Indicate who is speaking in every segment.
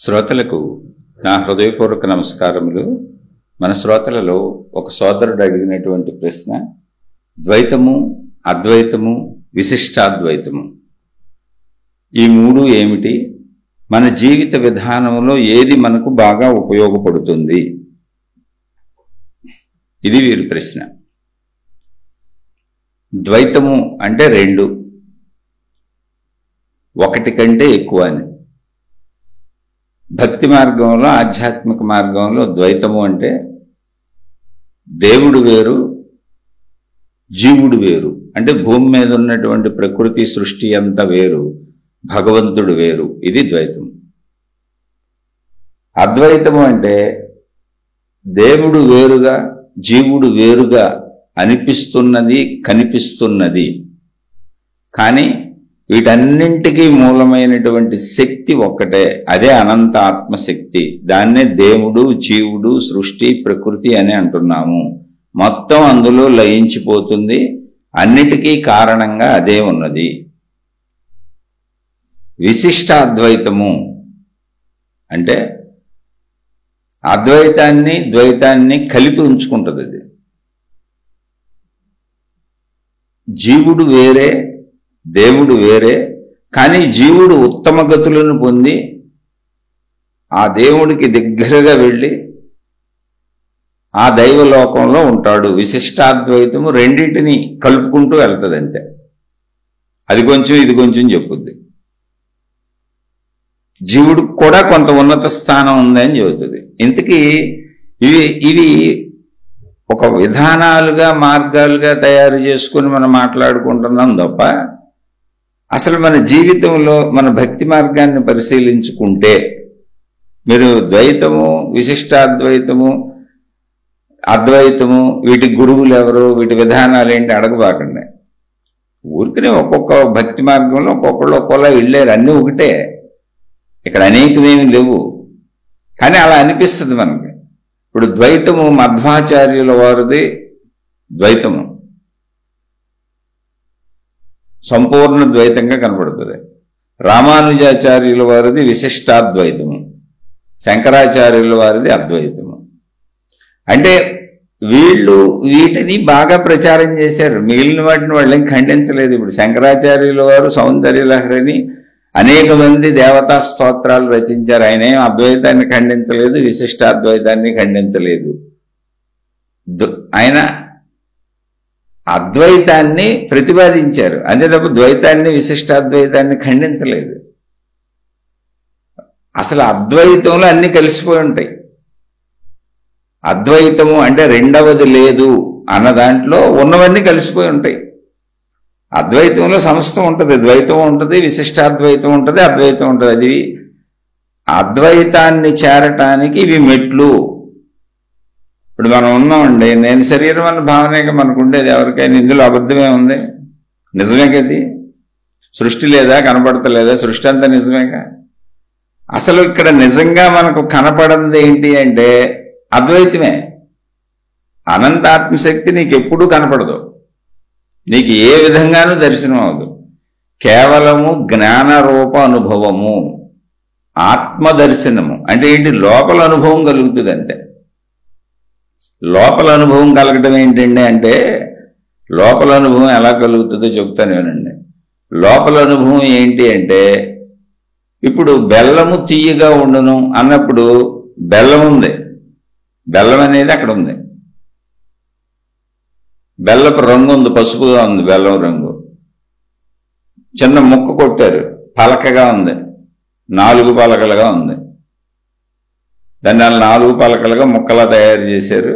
Speaker 1: శ్రోతలకు నా హృదయపూర్వక నమస్కారములు. మన శ్రోతలలో ఒక సోదరుడు అడిగినటువంటి ప్రశ్న, ద్వైతము, అద్వైతము, విశిష్టాద్వైతము ఈ మూడు ఏమిటి? మన జీవిత విధానంలో ఏది మనకు బాగా ఉపయోగపడుతుంది? ఇది వీరి ప్రశ్న. ద్వైతము అంటే రెండు, ఒకటి కంటే ఎక్కువ అని. భక్తి మార్గంలో, ఆధ్యాత్మిక మార్గంలో ద్వైతము అంటే దేవుడు వేరు, జీవుడు వేరు. అంటే భూమి మీద ఉన్నటువంటి ప్రకృతి సృష్టి అంతా వేరు, భగవంతుడు వేరు. ఇది ద్వైతం. అద్వైతము అంటే దేవుడు వేరుగా, జీవుడు వేరుగా అనిపిస్తున్నది, కనిపిస్తున్నది. కానీ వీటన్నింటికీ మూలమైనటువంటి శక్తి ఒక్కటే, అదే అనంత ఆత్మశక్తి. దాన్నే దేవుడు, జీవుడు, సృష్టి, ప్రకృతి అని అంటున్నాము. మొత్తం అందులో లయించిపోతుంది. అన్నిటికీ కారణంగా అదే ఉన్నది. విశిష్టాద్వైతము అంటే అద్వైతాన్ని, ద్వైతాన్ని కలిపి ఉంచుకుంటుంది. అది జీవుడు వేరే, దేవుడు వేరే. కానీ జీవుడు ఉత్తమ గతులను పొంది ఆ దేవుడికి దగ్గరగా వెళ్ళి ఆ దైవలోకంలో ఉంటాడు. విశిష్టాద్వైతము రెండింటిని కలుపుకుంటూ వెళ్తుంది. అంతే. అది కొంచెం, ఇది కొంచెం చెప్పుద్ది. జీవుడికి కూడా కొంత ఉన్నత స్థానం ఉందని చెబుతుంది. ఇంతకీ ఇవి ఒక విధానాలుగా, మార్గాలుగా తయారు చేసుకుని మనం మాట్లాడుకుంటున్నాం తప్ప, అసలు మన జీవితంలో మన భక్తి మార్గాన్ని పరిశీలించుకుంటే మీరు ద్వైతము, విశిష్టాద్వైతము, అద్వైతము, వీటి గురువులు ఎవరు, వీటి విధానాలు ఏంటి అడగబాకండి. ఊరికనే ఒక్కొక్క భక్తి మార్గంలో ఒక్కొక్కళ్ళు ఒక్కోలా వెళ్ళారు. అన్నీ ఒకటే, ఇక్కడ అనేకమేమి లేవు. కానీ అలా అనిపిస్తుంది మనకి. ఇప్పుడు ద్వైతము మధ్వాచార్యుల వారిది ద్వైతము సంపూర్ణ ద్వైతంగా కనపడుతుంది. రామానుజాచార్యుల వారిది విశిష్టాద్వైతము, శంకరాచార్యుల వారిది అద్వైతము. అంటే వీళ్ళు వీటిని బాగా ప్రచారం చేశారు. మిగిలిన వాటిని వాళ్ళేం ఖండించలేదు. ఇప్పుడు శంకరాచార్యుల వారు సౌందర్యలహరిని అనేక మంది దేవతా స్తోత్రాలు రచించారు. ఆయన ఏం అద్వైతాన్ని ఖండించలేదు, విశిష్టాద్వైతాన్ని ఖండించలేదు. ఆయన అద్వైతాన్ని ప్రతిపాదించారు, అంతే తప్ప ద్వైతాన్ని, విశిష్టాద్వైతాన్ని ఖండించలేదు. అసలు అద్వైతంలో అన్ని కలిసిపోయి ఉంటాయి. అద్వైతము అంటే రెండవది లేదు అన్న దాంట్లో ఉన్నవన్నీ కలిసిపోయి ఉంటాయి. అద్వైతంలో సమస్తం ఉంటుంది. ద్వైతం ఉంటుంది, విశిష్టాద్వైతం ఉంటుంది, అద్వైతం ఉంటుంది. అది అద్వైతాన్ని చేరటానికి ఇవి మెట్లు. ఇప్పుడు మనం ఉన్నామండి, నేను శరీరం అన్న భావనేగా మనకు ఉండేది. ఎవరికైనా ఇందులో అబద్ధమే ఉంది, నిజమే కది. సృష్టి లేదా, కనపడతలేదా? సృష్టి అంతా నిజమేగా. అసలు ఇక్కడ నిజంగా మనకు కనపడింది ఏంటి అంటే అద్వైతమే. అనంత ఆత్మశక్తి నీకు ఎప్పుడూ కనపడదు, నీకు ఏ విధంగానూ దర్శనం అవదు. కేవలము జ్ఞానరూప అనుభవము, ఆత్మదర్శనము. అంటే ఏంటి? లోపల అనుభవం కలుగుతుంది. అంటే లోపల అనుభవం కలగటం ఏంటండి అంటే, లోపల అనుభవం ఎలా కలుగుతుందో చెప్తాను వినండి. లోపల అనుభవం ఏంటి అంటే, ఇప్పుడు బెల్లము తీయగా ఉండును అన్నప్పుడు బెల్లం ఉంది, బెల్లం అనేది అక్కడ ఉంది. బెల్లపు రంగు ఉంది, పసుపుగా ఉంది బెల్లం రంగు. చిన్న ముక్క కొట్టారు, పలకగా ఉంది, 4 పలకలుగా ఉంది. దాన్ని 4 పలకలుగా ముక్కలా తయారు చేశారు.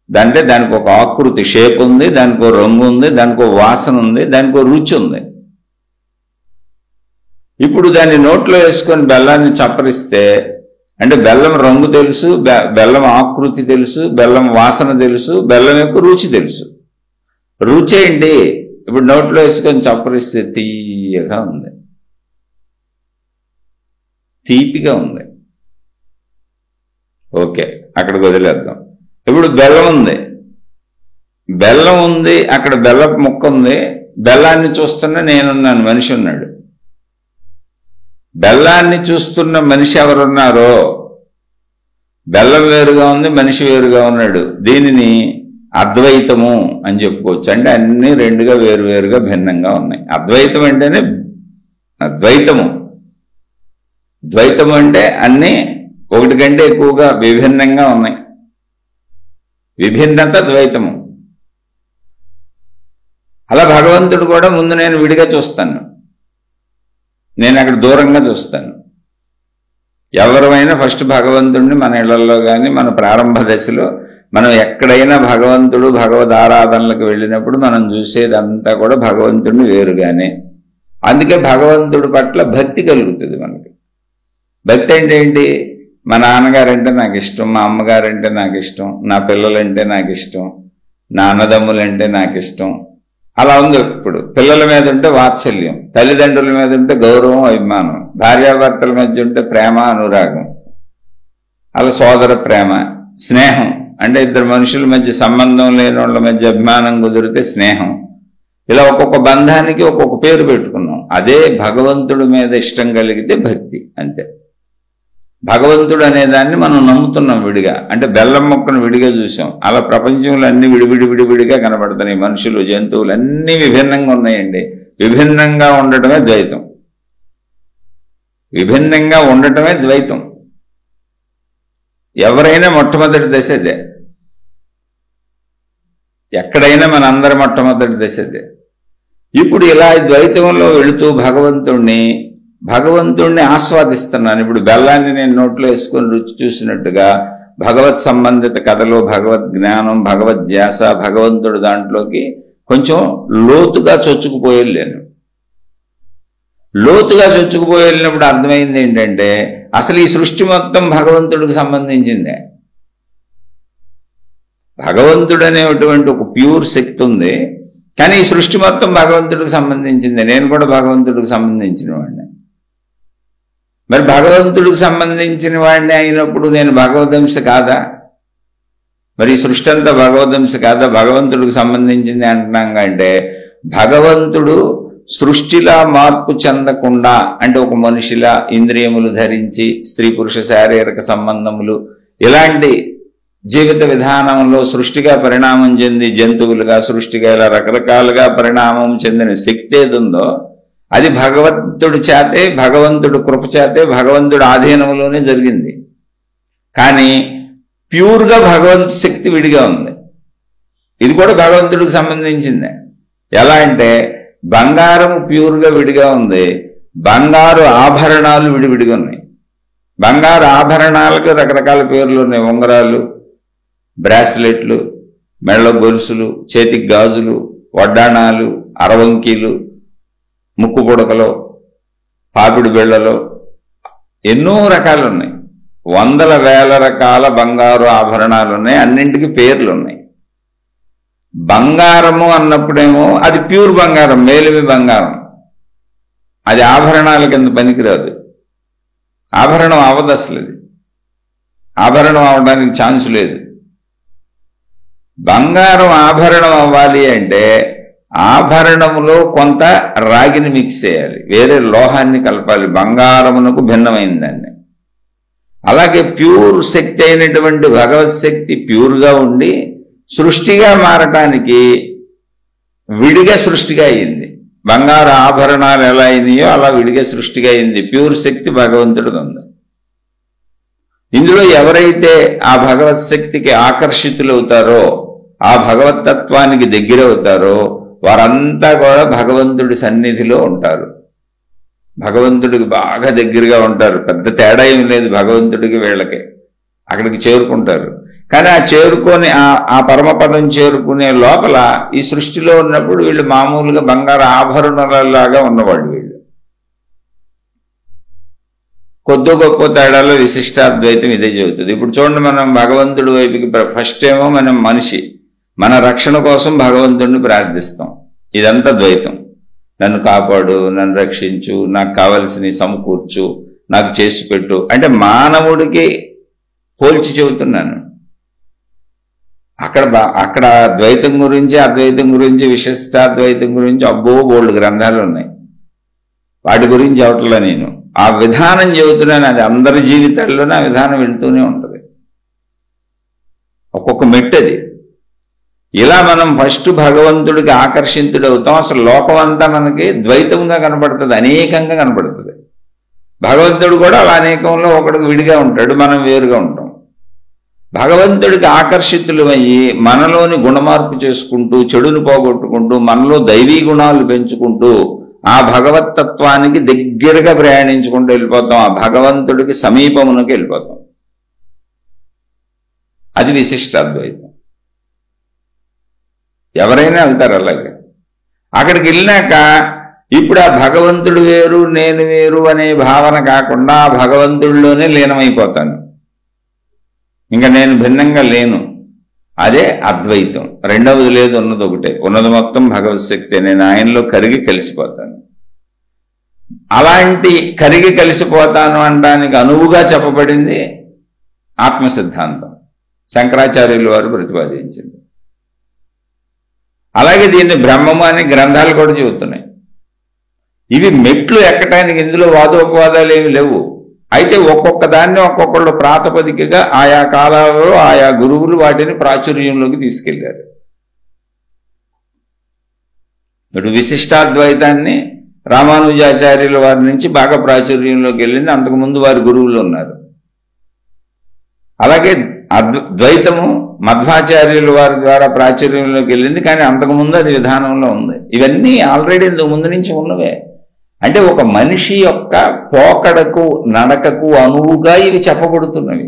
Speaker 1: దానికి ఒక ఆకృతి, షేప్ ఉంది, దానికి ఒక రంగు ఉంది, దానికి ఒక వాసన ఉంది, దానికి ఒక రుచి ఉంది. ఇప్పుడు దాన్ని నోట్లో వేసుకొని బెల్లాన్ని చప్పరిస్తే, అంటే బెల్లం రంగు తెలుసు, బెల్లం ఆకృతి తెలుసు, బెల్లం వాసన తెలుసు, బెల్లం యొక్క రుచి తెలుసు. రుచి ఏంటి? ఇప్పుడు నోట్లో వేసుకొని చప్పరిస్తే తీయగా ఉంది, తీపిగా ఉంది. ఓకే, అక్కడికి వదిలేద్దాం. ఇప్పుడు బెల్లం ఉంది, అక్కడ బెల్లపు ముక్క ఉంది. బెల్లాన్ని చూస్తున్నా నేనున్నాను, మనిషి ఉన్నాడు. బెల్లాన్ని చూస్తున్న మనిషి ఎవరున్నారో, బెల్లం వేరుగా ఉంది, మనిషి వేరుగా ఉన్నాడు, దీనిని అద్వైతము అని చెప్పుకోవచ్చు. అంటే అన్ని రెండుగా వేరువేరుగా భిన్నంగా ఉన్నాయి. అద్వైతం అంటేనే ద్వైతము. ద్వైతము అంటే అన్ని ఒకటి కంటే ఎక్కువగా విభిన్నంగా ఉన్నాయి. విభిన్నత ద్వైతము. అలా భగవంతుడు కూడా ముందు నేను విడిగా చూస్తాను, నేను అక్కడ దూరంగా చూస్తాను. ఎవరైనా ఫస్ట్ భగవంతుడిని మన ఇళ్లలో కానీ మన ప్రారంభ దశలో మనం ఎక్కడైనా భగవంతుడు భగవద్ ఆరాధనలకు వెళ్ళినప్పుడు మనం చూసేదంతా కూడా భగవంతుడిని వేరుగానే. అందుకే భగవంతుడి పట్ల భక్తి కలుగుతుంది మనకి. భక్తి అంటే ఏంటి? మా నాన్నగారంటే నాకు ఇష్టం, మా అమ్మగారంటే నాకు ఇష్టం, నా పిల్లలంటే నాకు ఇష్టం, నా అన్నదమ్ములంటే నాకు ఇష్టం. అలా ఉంది. ఇప్పుడు పిల్లల మీద ఉంటే వాత్సల్యం, తల్లిదండ్రుల మీద ఉంటే గౌరవం అభిమానం, భార్యాభర్తల మధ్య ఉంటే ప్రేమ అనురాగం, అలా సోదర ప్రేమ, స్నేహం అంటే ఇద్దరు మనుషుల మధ్య సంబంధం లేని వాళ్ళ మధ్య అభిమానం కుదిరితే స్నేహం. ఇలా ఒక్కొక్క బంధానికి ఒక్కొక్క పేరు పెట్టుకున్నాం. అదే భగవంతుడి మీద ఇష్టం కలిగితే భక్తి. అంతే. భగవంతుడు అనేదాన్ని మనం నమ్ముతున్నాం విడిగా. అంటే బెల్లం మొక్కను విడిగా చూసాం, అలా ప్రపంచంలో అన్ని విడివిడిగా కనబడుతున్నాయి. మనుషులు, జంతువులు అన్నీ విభిన్నంగా ఉన్నాయండి. విభిన్నంగా ఉండటమే ద్వైతం. విభిన్నంగా ఉండటమే ద్వైతం. ఎవరైనా మొట్టమొదటి దశ అదే. ఎక్కడైనా మన అందరి మొట్టమొదటి దశ అదే. ఇప్పుడు ఇలా ద్వైతంలో వెళుతూ భగవంతుణ్ణి ఆస్వాదిస్తున్నాను. ఇప్పుడు బెల్లాన్ని నేను నోట్లో వేసుకొని రుచి చూసినట్టుగా భగవత్ సంబంధిత కథలో భగవద్ జ్ఞానం, భగవద్ ధ్యాస, భగవంతుడు దాంట్లోకి కొంచెం లోతుగా చొచ్చుకుపోయేళ్ళాను. లోతుగా చొచ్చుకుపోయేళ్ళినప్పుడు అర్థమైంది ఏంటంటే అసలు ఈ సృష్టి మొత్తం భగవంతుడికి సంబంధించిందే. భగవంతుడు అనేటువంటి ఒక ప్యూర్ శక్తి ఉంది, కానీ ఈ సృష్టి మొత్తం భగవంతుడికి సంబంధించిందే. నేను కూడా భగవంతుడికి సంబంధించిన వాడిని. మరి భగవంతుడికి సంబంధించిన వాడిని అయినప్పుడు నేను భగవదంశ కాదా? మరి ఈ సృష్టి అంతా భగవదంశ కాదా? భగవంతుడికి సంబంధించింది అంటున్నాం. అంటే భగవంతుడు సృష్టిలా మార్పు చెందకుండా, అంటే ఒక మనిషిలా ఇంద్రియములు ధరించి స్త్రీ పురుష శారీరక సంబంధములు ఇలాంటి జీవిత విధానంలో సృష్టిగా పరిణామం చెంది జంతువులుగా, సృష్టిగా ఇలా రకరకాలుగా పరిణామం చెందిన శక్తి ఏది ఉందో అది భగవంతుడి చేతే, భగవంతుడు కృప చేతే, భగవంతుడి ఆధీనంలోనే జరిగింది. కానీ ప్యూర్గా భగవంతు శక్తి విడిగా ఉంది. ఇది కూడా భగవంతుడికి సంబంధించిందే. ఎలా అంటే బంగారం ప్యూర్గా విడిగా ఉంది, బంగారు ఆభరణాలు విడివిడిగా ఉన్నాయి. బంగారు ఆభరణాలకు రకరకాల పేర్లు ఉన్నాయి. ఉంగరాలు, బ్రాస్లెట్లు, మెళ్ళ గొలుసులు, చేతికి గాజులు, వడ్డాణాలు, అరవంకీలు, ముక్కు పుడకలు, పాపిడి బిళ్ళలు, ఎన్నో రకాలు ఉన్నాయి. వందల వేల రకాల బంగారు ఆభరణాలు ఉన్నాయి. అన్నింటికి పేర్లు ఉన్నాయి. బంగారము అన్నప్పుడేమో అది ప్యూర్ బంగారం, మేలిమి బంగారం, అది ఆభరణాల కింద పనికిరాదు. ఆభరణం అవ్వదు అసలు. అది ఆభరణం అవడానికి ఛాన్స్ లేదు. బంగారం ఆభరణం అవ్వాలి అంటే ఆభరణములో కొంత రాగిని మిక్స్ చేయాలి, వేరే లోహాన్ని కలపాలి, బంగారమునకు భిన్నమైన దాన్ని. అలాగే ప్యూర్ శక్తి అయినటువంటి భగవత్ శక్తి ప్యూర్గా ఉండి సృష్టిగా మారటానికి విడిగా సృష్టిగా అయింది. బంగారు ఆభరణాలు ఎలా అయినాయో అలా విడిగా సృష్టిగా అయింది. ప్యూర్ శక్తి భగవంతుడికి ఉంది. ఇందులో ఎవరైతే ఆ భగవత్ శక్తికి ఆకర్షితులవుతారో, ఆ భగవతత్వానికి దగ్గరవుతారో వారంతా కూడా భగవంతుడి సన్నిధిలో ఉంటారు, భగవంతుడికి బాగా దగ్గరగా ఉంటారు. పెద్ద తేడా ఏం లేదు భగవంతుడికి వీళ్ళకి. అక్కడికి చేరుకుంటారు. కానీ ఆ చేరుకొని ఆ పరమపదం చేరుకునే లోపల ఈ సృష్టిలో ఉన్నప్పుడు వీళ్ళు మామూలుగా బంగారు ఆభరణాలలాగా ఉన్నవాళ్ళు. వీళ్ళు కొద్ది గొప్ప తేడాలో విశిష్టాద్వైతం ఇదే చెబుతుంది. ఇప్పుడు చూడండి, మనం భగవంతుడి వైపుకి ఫస్ట్ ఏమో మనం మనిషి, మన రక్షణ కోసం భగవంతుడిని ప్రార్థిస్తాం. ఇదంతా ద్వైతం. నన్ను కాపాడు, నన్ను రక్షించు, నాకు కావలసినవి సమకూర్చు, నాకు చేసి పెట్టు అంటే మానవుడికి పోల్చి చెబుతున్నాను. అక్కడ ద్వైతం గురించి, అద్వైతం గురించి, విశిష్టాద్వైతం గురించి అబ్బో బోల్డ్ గ్రంథాలు ఉన్నాయి. వాటి గురించి చెప్పట్లా నేను, ఆ విధానం చెబుతున్నాను. అది అందరి జీవితాల్లోనే ఆ విధానం వెళ్తూనే ఉంటుంది, ఒక్కొక్క మెట్టు అది. ఇలా మనం ఫస్ట్ భగవంతుడికి ఆకర్షితుడవుతాం. అసలు లోకం అంతా మనకి ద్వైతంగా కనపడుతుంది, అనేకంగా కనపడుతుంది. భగవంతుడు కూడా అలా అనేకంలో ఒకడికి విడిగా ఉంటాడు, మనం వేరుగా ఉంటాం. భగవంతుడికి ఆకర్షితులమయ్యి మనలోని గుణమార్పు చేసుకుంటూ, చెడును పోగొట్టుకుంటూ, మనలో దైవీ గుణాలు పెంచుకుంటూ ఆ భగవత్తత్వానికి దగ్గరగా ప్రయాణించుకుంటూ వెళ్ళిపోతాం, ఆ భగవంతుడికి సమీపమునకు వెళ్ళిపోతాం. అది విశిష్టాద్వైతం. ఎవరైనా వెళ్తారు అలాగే. అక్కడికి వెళ్ళినాక ఇప్పుడు ఆ భగవంతుడు వేరు నేను వేరు అనే భావన కాకుండా ఆ భగవంతుడిలోనే లీనమైపోతాను. ఇంకా నేను భిన్నంగా లేను, అదే అద్వైతం. రెండవది లేదు, ఉన్నది ఒకటే, ఉన్నది మొత్తం భగవత్ శక్తి. నేను ఆయనలో కరిగి కలిసిపోతాను. అలాంటి కరిగి కలిసిపోతాను అనడానికి అనువుగా చెప్పబడింది ఆత్మ సిద్ధాంతం, శంకరాచార్యుల వారు ప్రతిపాదించింది. అలాగే దీన్ని బ్రహ్మము అనే గ్రంథాలు కూడా చెబుతున్నాయి. ఇవి మెట్లు ఎక్కటానికి ఇందులో వాదోపవాదాలు ఏమి లేవు. అయితే ఒక్కొక్క దాన్ని ఒక్కొక్కళ్ళు ప్రాతిపదికగా ఆయా కాలాలలో ఆయా గురువులు వాటిని ప్రాచుర్యంలోకి తీసుకెళ్లారు. ఇప్పుడు విశిష్టాద్వైతాన్ని రామానుజాచార్యుల వారి నుంచి బాగా ప్రాచుర్యంలోకి వెళ్ళింది, అంతకుముందు వారి గురువులు ఉన్నారు. అలాగే ద్వైతము మధ్వాచార్యుల వారి ద్వారా ప్రాచుర్యంలోకి వెళ్ళింది, కానీ అంతకుముందు అది విధానంలో ఉంది. ఇవన్నీ ఆల్రెడీ ఇంతకు ముందు నుంచి ఉన్నవే. అంటే ఒక మనిషి యొక్క పోకడకు నడకకు అనువుగా ఇవి చెప్పబడుతున్నవి.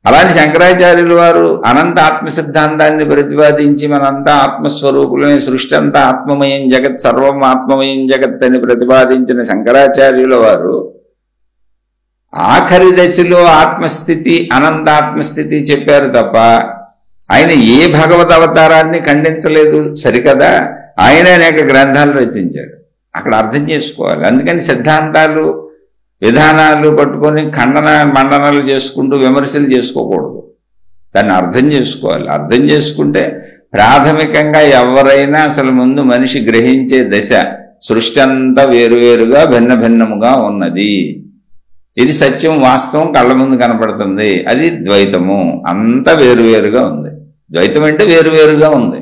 Speaker 1: అలాంటి శంకరాచార్యుల వారు అనంత ఆత్మ సిద్ధాంతాన్ని ప్రతిపాదించి మనంతా ఆత్మస్వరూపులమే, సృష్టి అంతా ఆత్మమయం జగత్, సర్వం ఆత్మమయం జగత్ అని ప్రతిపాదించిన శంకరాచార్యుల వారు ఆఖరి దశలో ఆత్మస్థితి, అనంత ఆత్మస్థితి చెప్పారు తప్ప ఆయన ఏ భగవద్ అవతారాన్ని ఖండించలేదు. సరికదా, ఆయన అనేక గ్రంథాలు రచించారు. అక్కడ అర్థం చేసుకోవాలి. అందుకని సిద్ధాంతాలు విధానాలు పట్టుకొని ఖండన మండనాలు చేసుకుంటూ విమర్శలు చేసుకోకూడదు, దాన్ని అర్థం చేసుకోవాలి. అర్థం చేసుకుంటే ప్రాథమికంగా ఎవరైనా అసలు ముందు మనిషి గ్రహించే దశ సృష్టి అంతా వేరువేరుగా భిన్న భిన్నముగా ఉన్నది, ఇది సత్యం, వాస్తవం కళ్ళ ముందు కనపడుతుంది, అది ద్వైతము. అంతా వేరువేరుగా ఉంది. ద్వైతం అంటే వేరువేరుగా ఉంది.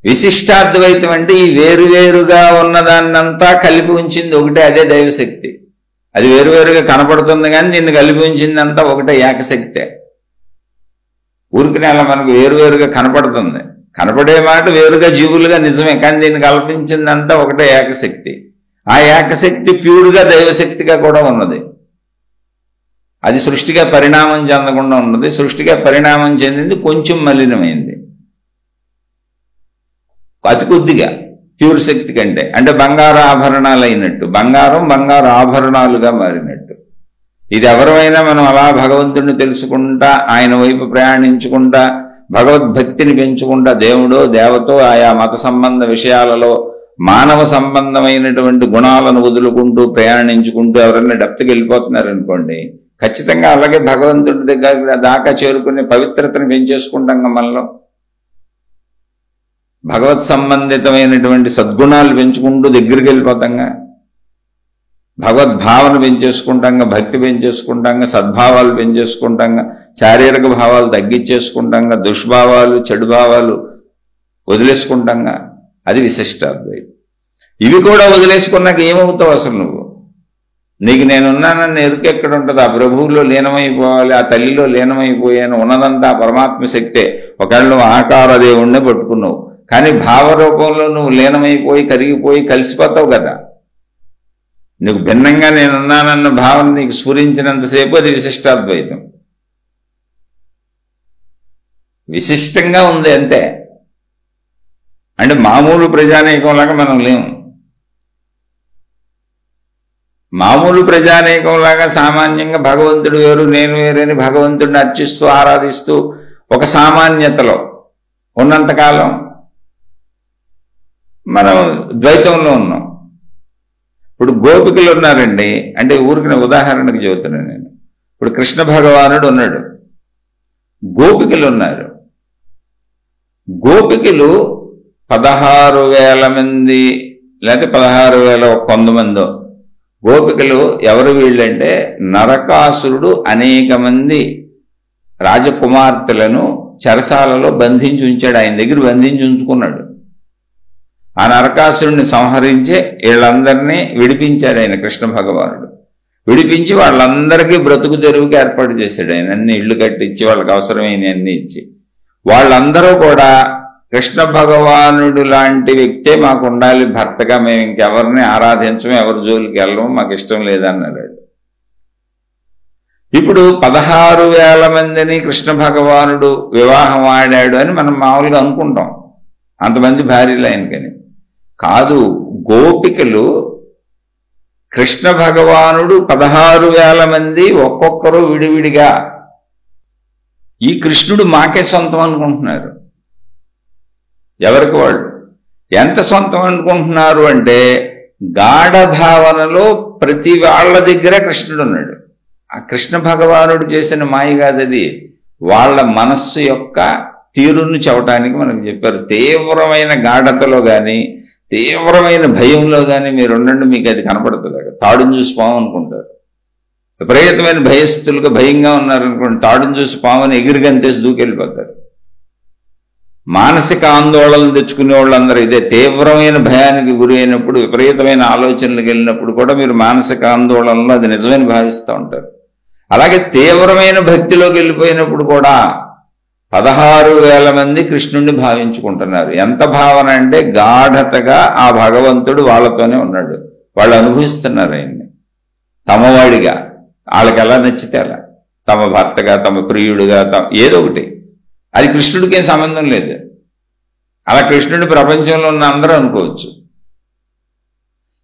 Speaker 1: విశిష్టాద్వైతం అంటే ఈ వేరువేరుగా ఉన్నదాన్నంతా కలిపి ఉంచింది ఒకటే, అదే దైవశక్తి. అది వేరువేరుగా కనపడుతుంది కానీ దీన్ని కలిపి ఉంచిందంతా ఒకటే, ఏకశక్తే. ఊరికి అలా మనకు వేరువేరుగా కనపడుతుంది, కనపడే మాట వేరుగా జీవులుగా నిజమే, కానీ దీన్ని కల్పించిందంతా ఒకటే ఏకశక్తి. ఆ ఏకశక్తి ప్యూర్గా దైవశక్తిగా కూడా ఉన్నది. అది సృష్టిగా పరిణామం చెందకుండా ఉన్నది. సృష్టిగా పరిణామం చెందింది కొంచెం మలినమైంది, అతి కొద్దిగా ప్యూర్ శక్తి కంటే. అంటే బంగారు ఆభరణాలు అయినట్టు, బంగారం బంగారు ఆభరణాలుగా మారినట్టు. ఇది ఎవరైనా మనం అలా భగవంతుడిని తెలుసుకుంటా, ఆయన వైపు ప్రయాణించుకుంటా, భగవద్భక్తిని పెంచుకుంటా, దేవుడో దేవతో ఆయా మత సంబంధ విషయాలలో మానవ సంబంధమైనటువంటి గుణాలను వదులుకుంటూ ప్రయాణించుకుంటూ ఎవరైనా డెప్త్కి వెళ్ళిపోతున్నారు అనుకోండి, ఖచ్చితంగా అలాగే భగవంతుడి దగ్గర దాకా చేరుకునే పవిత్రతను పెంచేసుకుంటాం. మనలో భగవత్ సంబంధితమైనటువంటి సద్గుణాలు పెంచుకుంటూ దగ్గరికి వెళ్ళిపోతాంగా, భగవద్భావన పెంచేసుకుంటాంగా, భక్తి పెంచేసుకుంటాంగా, సద్భావాలు పెంచేసుకుంటాంగా, శారీరక భావాలు తగ్గించేసుకుంటాంగా, దుష్భావాలు చెడు భావాలు వదిలేసుకుంటాంగా. అది విశిష్టాద్వైతం. ఇవి కూడా వదిలేసుకున్నాక ఏమవుతావు అసలు నువ్వు? నీకు నేనున్నానన్న ఎరుక ఎక్కడ ఉంటుంది? ఆ ప్రభువులో లీనమైపోవాలి, ఆ తల్లిలో లీనమైపోయాను, ఉన్నదంతా పరమాత్మ శక్తే. ఒకవేళ నువ్వు ఆకార దేవుణ్ణి పట్టుకున్నావు, కానీ భావరూపంలో నువ్వు లీనమైపోయి కరిగిపోయి కలిసిపోతావు కదా. నీకు భిన్నంగా నేనున్నానన్న భావన నీకు స్ఫురించినంతసేపు అది విశిష్టాద్వైతం. విశిష్టంగా ఉంది అంతే. అంటే మామూలు ప్రజానీకంలాగా మనం లేము. మామూలు ప్రజానీకంలాగా సామాన్యంగా భగవంతుడు వేరు నేను వేరని భగవంతుడిని అర్చిస్తూ ఆరాధిస్తూ ఒక సామాన్యతలో ఉన్నంతకాలం మనం ద్వైతంలో ఉన్నాం. ఇప్పుడు గోపికలు ఉన్నారండి, అంటే ఊరికి ఉదాహరణకు చెబుతున్నాను నేను. ఇప్పుడు కృష్ణ భగవానుడు ఉన్నాడు, గోపికలు ఉన్నారు. గోపికలు 16,000 మంది లేకపోతే 16,100 మందో గోపికలు. ఎవరు వీళ్ళంటే నరకాసురుడు అనేక మంది రాజకుమార్తెలను చెరసాలలో బంధించి ఉంచాడు, ఆయన దగ్గర బంధించి ఉంచుకున్నాడు. ఆ నరకాసురుడిని సంహరించే వీళ్ళందరినీ విడిపించాడు ఆయన, కృష్ణ భగవానుడు. విడిపించి వాళ్ళందరికీ బ్రతుకు తెరువుకి ఏర్పాటు చేశాడు ఆయన. అన్ని ఇళ్లు కట్టించి వాళ్ళకి అవసరమైన అన్ని ఇచ్చి, వాళ్ళందరూ కూడా కృష్ణ భగవానుడు లాంటి వ్యక్తే మాకు ఉండాలి భర్తగా, మేము ఇంకెవరిని ఆరాధించము, ఎవరి జోలికి వెళ్ళము, మాకు ఇష్టం లేదన్నాడు. ఇప్పుడు 16,000 మందిని కృష్ణ భగవానుడు వివాహం ఆడాడు అని మనం మామూలుగా అనుకుంటాం, అంతమంది భార్యలు ఆయనకని. కాదు, గోపికలు కృష్ణ భగవానుడు 16,000 మంది ఒక్కొక్కరు విడివిడిగా ఈ కృష్ణుడు మాకే సొంతం అనుకుంటున్నారు. ఎవరికి వాళ్ళు ఎంత సొంతం అనుకుంటున్నారు అంటే, గాఢ భావనలో ప్రతి వాళ్ళ దగ్గర కృష్ణుడు ఉన్నాడు. ఆ కృష్ణ భగవానుడు చేసిన మాయ కాదది, వాళ్ళ మనస్సు యొక్క తీరును చెప్పడానికి మనకు చెప్పారు. తీవ్రమైన గాఢతలో కానీ తీవ్రమైన భయంలో కానీ మీరు ఉండండి, మీకు అది కనపడుతుంది. అక్కడ తాడును చూసి పాము అనుకుంటారు. విపరీతమైన భయస్థులుగా భయంగా ఉన్నారనుకోండి, తాడును చూసి పాముని ఎగిరిగంతేసి దూకెళ్ళిపోతారు. మానసిక ఆందోళనలు తెచ్చుకునే వాళ్ళందరూ ఇదే. తీవ్రమైన భయానికి గురి అయినప్పుడు, విపరీతమైన ఆలోచనలకు వెళ్ళినప్పుడు కూడా మీరు మానసిక ఆందోళనలో అది నిజమని భావిస్తూ ఉంటారు. అలాగే తీవ్రమైన భక్తిలోకి వెళ్ళిపోయినప్పుడు కూడా 16,000 మంది కృష్ణుణ్ణి భావించుకుంటున్నారు. ఎంత భావన అంటే గాఢతగా ఆ భగవంతుడు వాళ్ళతోనే ఉన్నాడు, వాళ్ళు అనుభవిస్తున్నారు ఆయన్ని తమవాడిగా. వాళ్ళకి ఎలా నచ్చితే అలా, తమ భర్తగా, తమ ప్రియుడిగా, ఏదో ఒకటి. అది కృష్ణుడికి ఏం సంబంధం లేదు. అలా కృష్ణుడి ప్రపంచంలో ఉన్న అందరూ అనుకోవచ్చు.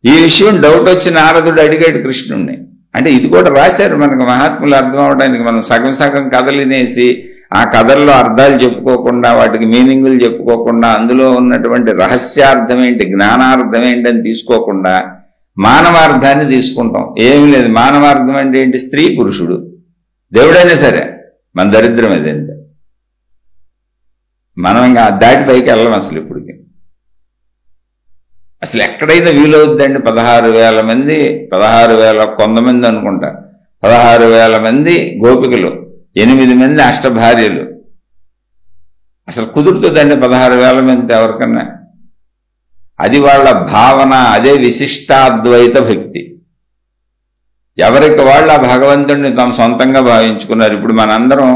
Speaker 1: ఈ విషయం డౌట్ వచ్చి నారదుడు అడిగాడు కృష్ణుడిని. అంటే ఇది కూడా రాశారు మనకు మహాత్ములు అర్థం అవడానికి. మనం సగం సగం కథలు వినేసి ఆ కథల్లో అర్థాలు చెప్పుకోకుండా, వాటికి మీనింగులు చెప్పుకోకుండా, అందులో ఉన్నటువంటి రహస్యార్థం ఏంటి, జ్ఞానార్థం ఏంటి అని తీసుకోకుండా మానవార్థాన్ని తీసుకుంటాం. ఏమీ లేదు. మానవార్థం అంటే ఏంటి? స్త్రీ పురుషుడు, దేవుడైనా సరే మన దరిద్రం అదేంత. మనం ఇంకా దాటి పైకి వెళ్ళం అసలు. ఇప్పటికి అసలు ఎక్కడైనా వీలవుద్దండి? 16,000 మంది, 16,100 మంది అనుకుంటా, 16,000 మంది గోపికలు, 8 మంది అష్టభార్యలు. అసలు కుదురుతుందండి 16,000 మంది ఎవరికన్నా? అది వాళ్ళ భావన, అదే విశిష్టాద్వైత భక్తి. ఎవరికి వాళ్ళు ఆ భగవంతుడిని తమ సొంతంగా భావించుకున్నారు. ఇప్పుడు మనందరం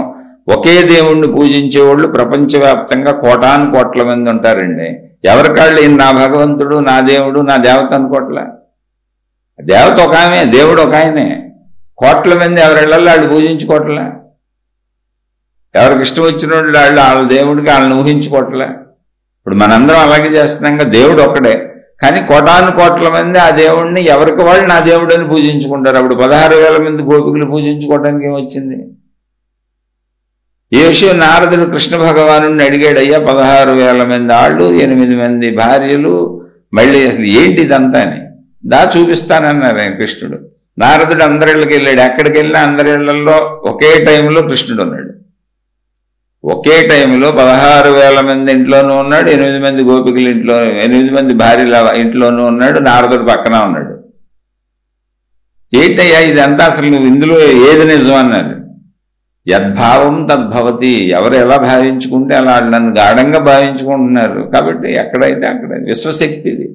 Speaker 1: ఒకే దేవుణ్ణి పూజించేవాళ్ళు ప్రపంచవ్యాప్తంగా కోటాను కోట్ల మంది ఉంటారండి. ఎవరికాళ్ళు నా భగవంతుడు, నా దేవుడు, నా దేవత అనుకోట్ల. దేవత ఒక ఆమె, దేవుడు ఒక ఆయనే. కోట్ల మంది ఎవరిళ్ళల్లో వాళ్ళు పూజించుకోవట్లే. ఎవరికి ఇష్టం వచ్చిన వాళ్ళు వాళ్ళ దేవుడికి వాళ్ళని ఊహించుకోవట్లే. ఇప్పుడు మనందరం అలాగే చేస్తున్నాం. దేవుడు ఒక్కడే, కానీ కోటాను కోట్ల మంది ఆ దేవుడిని ఎవరికి వాళ్ళు నా దేవుడు అని పూజించుకుంటారు. అప్పుడు 16,000 మంది గోపికలు పూజించుకోవడానికి ఏమొచ్చింది? ఈ విషయం నారదుడు కృష్ణ భగవాను అడిగాడు. అయ్యా, 16,000 మంది వాళ్ళు, 8 మంది భార్యలు, మళ్ళీ అసలు ఏంటి ఇదంతా అని. చూపిస్తానన్నారు ఆయన కృష్ణుడు. నారదుడు అందరిళ్ళకి వెళ్ళాడు. ఎక్కడికి వెళ్ళినా అందరిళ్లలో ఒకే టైంలో కృష్ణుడు ఉన్నాడు. ఒకే టైంలో 16,000 మంది ఇంట్లోనూ ఉన్నాడు, 8 మంది గోపికల ఇంట్లో, 8 మంది భార్యల ఇంట్లోనూ ఉన్నాడు, నారదుడు పక్కన ఉన్నాడు. ఏంటయ్యా ఇదంతా, అసలు నువ్వు ఇందులో ఏది నిజం అన్నాడు. యద్భావం తద్భవతి. ఎవరు ఎలా భావించుకుంటే అలా నన్ను గాఢంగా భావించుకుంటున్నారు. కాబట్టి ఎక్కడైతే అక్కడ విశ్వశక్తి ఇది.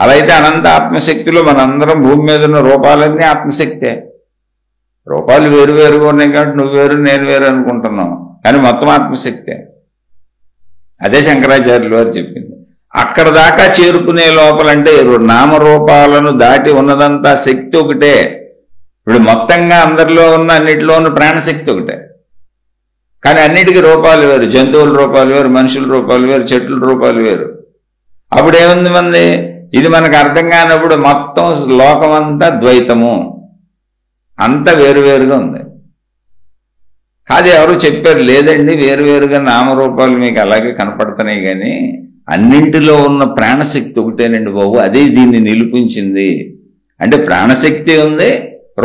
Speaker 1: అలా అయితే అనంత ఆత్మశక్తిలో మనందరం భూమి మీద ఉన్న రూపాలన్నీ ఆత్మశక్తే. రూపాలు వేరు వేరుగా ఉన్నాయి కాబట్టి నువ్వు వేరు నేను వేరు అనుకుంటున్నావు, కానీ మొత్తం ఆత్మశక్తే. అదే శంకరాచార్యులు వారు చెప్పింది. అక్కడ దాకా చేరుకునే లోపలంటే నామరూపాలను దాటి ఉన్నదంతా శక్తి ఒకటే. ఇప్పుడు మొత్తంగా అందరిలో ఉన్న అన్నిటిలో ఉన్న ప్రాణశక్తి ఒకటే, కానీ అన్నిటికీ రూపాలు వేరు. జంతువుల రూపాలు వేరు, మనుషుల రూపాలు వేరు, చెట్ల రూపాలు వేరు. అప్పుడు ఏముంది మంది? ఇది మనకు అర్థం కానప్పుడు మొత్తం లోకమంతా ద్వైతము, అంత వేరువేరుగా ఉంది. కాదు, ఎవరు చెప్పారు, లేదండి వేరువేరుగా నామరూపాలు మీకు అలాగే కనపడుతున్నాయి, కానీ అన్నింటిలో ఉన్న ప్రాణశక్తి ఒకటేనండి బాబు, అదే దీన్ని నిలిపించింది. అంటే ప్రాణశక్తి ఉంది,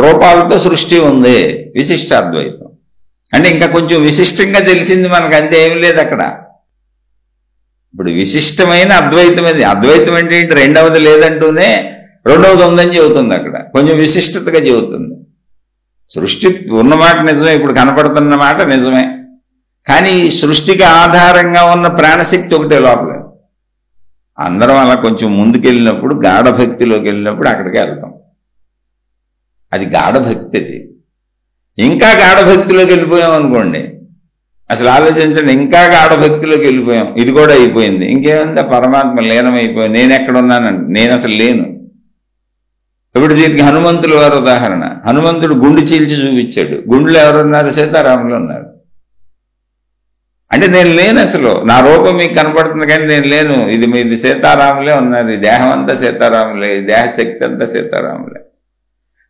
Speaker 1: రూపాలతో సృష్టి ఉంది, విశిష్టాద్వైతం. అంటే ఇంకా కొంచెం విశిష్టంగా తెలిసింది మనకు, అంతే, ఏమి లేదు అక్కడ. ఇప్పుడు విశిష్టమైన అద్వైతం అది. అద్వైతం అంటే ఏంటి? రెండవది లేదంటూనే రెండవది ఉందని చెబుతుంది. అక్కడ కొంచెం విశిష్టతగా చెబుతుంది. సృష్టి ఉన్నమాట నిజమే, ఇప్పుడు కనపడుతున్న మాట నిజమే, కానీ ఈ సృష్టికి ఆధారంగా ఉన్న ప్రాణశక్తి ఒకటే లోపల. అందరం అలా కొంచెం ముందుకెళ్ళినప్పుడు, గాఢభక్తిలోకి వెళ్ళినప్పుడు అక్కడికి వెళ్తాం. అది గాఢభక్తి. అది ఇంకా గాఢభక్తిలోకి వెళ్ళిపోయాం అనుకోండి, అసలు ఆలోచించండి, ఇంకా గాఢభక్తిలోకి వెళ్ళిపోయాం, ఇది కూడా అయిపోయింది, ఇంకేముంది? పరమాత్మ లీనమైపోయింది, నేను ఎక్కడున్నానండి, నేను అసలు లేను. ఇప్పుడు దీనికి హనుమంతుల వారు ఉదాహరణ. హనుమంతుడు గుండు చీల్చి చూపించాడు. గుండెలు ఎవరున్నారు? సీతారాములు ఉన్నారు. అంటే నేను లేను, అసలు నా రూపం మీకు కనపడుతుంది కానీ నేను లేను. ఇది సీతారాములే ఉన్నారు, ఈ దేహం అంతా సీతారాములే, ఈ దేహశక్తి అంతా సీతారాములే.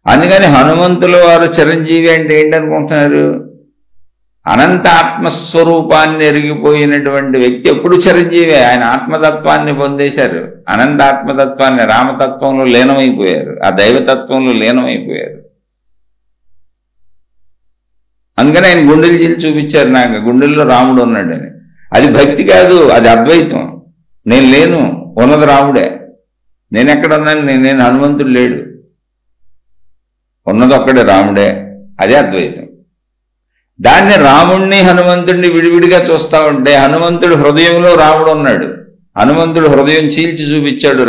Speaker 1: అందుకని హనుమంతుల వారు చిరంజీవి అంటే ఏంటనుకుంటున్నారు? అనంత ఆత్మస్వరూపాన్ని ఎరిగిపోయినటువంటి వ్యక్తి ఎప్పుడు చిరంజీవి. ఆయన ఆత్మతత్వాన్ని పొందేశారు, అనంత ఆత్మతత్వాన్ని. రామతత్వంలో లీనమైపోయారు, ఆ దైవతత్వంలో లీనమైపోయారు. అందుకని ఆయన గుండెలు చీల్చి చూపించారు, నాకు గుండెల్లో రాముడు ఉన్నాడని. అది భక్తి కాదు, అది అద్వైతం. నేను లేను, ఉన్నది రాముడే. నేను ఎక్కడున్నాను? నేను హనుమంతుడు లేడు, ఉన్నది ఒక్కడే రాముడే. అదే అద్వైతం. దాన్ని రాముణ్ణి హనుమంతుడిని విడివిడిగా చూస్తా ఉంటే హనుమంతుడు హృదయంలో రాముడు ఉన్నాడు. హనుమంతుడు హృదయం చీల్చి చూపించాడు,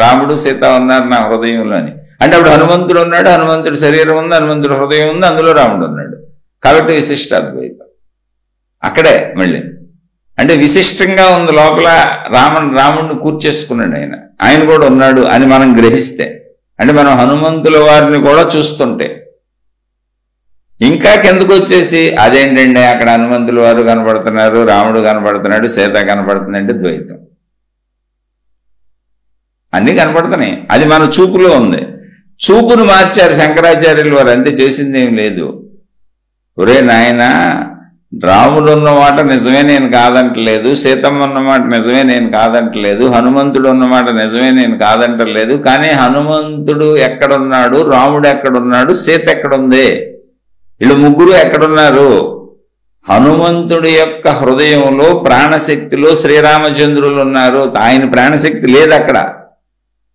Speaker 1: రాముడు సీత ఉన్నారు నా హృదయంలో అని. అంటే అప్పుడు హనుమంతుడు ఉన్నాడు, హనుమంతుడి శరీరం ఉంది, హనుమంతుడు హృదయం ఉంది, అందులో రాముడు ఉన్నాడు. కాబట్టి విశిష్ట అద్వైతం అక్కడే మళ్ళీ. అంటే విశిష్టంగా ఉంది లోపల. రాముడిని కూర్చేసుకున్నాడు ఆయన కూడా ఉన్నాడు అని మనం గ్రహిస్తే, అంటే మనం హనుమంతుల వారిని కూడా చూస్తుంటే ఇంకా కిందకు వచ్చేసి అదేంటండి అక్కడ హనుమంతుల వారు కనపడుతున్నారు, రాముడు కనపడుతున్నాడు, సీత కనపడుతుంది అంటే ద్వైతం. అన్నీ కనపడుతున్నాయి, అది మన చూపులో ఉంది. చూపును మార్చారు శంకరాచార్యుల వారు, అంతే, చేసింది ఏం లేదు. ఒరే నాయన, రాముడు ఉన్నమాట నిజమే, నేను కాదంటలేదు. సీతమ్మ ఉన్నమాట నిజమే, నేను కాదంటలేదు. హనుమంతుడు ఉన్నమాట నిజమే, నేను కాదంటలేదు. కానీ హనుమంతుడు ఎక్కడున్నాడు, రాముడు ఎక్కడున్నాడు, సీత ఎక్కడుంది, వీళ్ళు ముగ్గురు ఎక్కడున్నారు? హనుమంతుడి యొక్క హృదయంలో ప్రాణశక్తిలో శ్రీరామచంద్రులు ఉన్నారు. ఆయన ప్రాణశక్తి లేదు అక్కడ.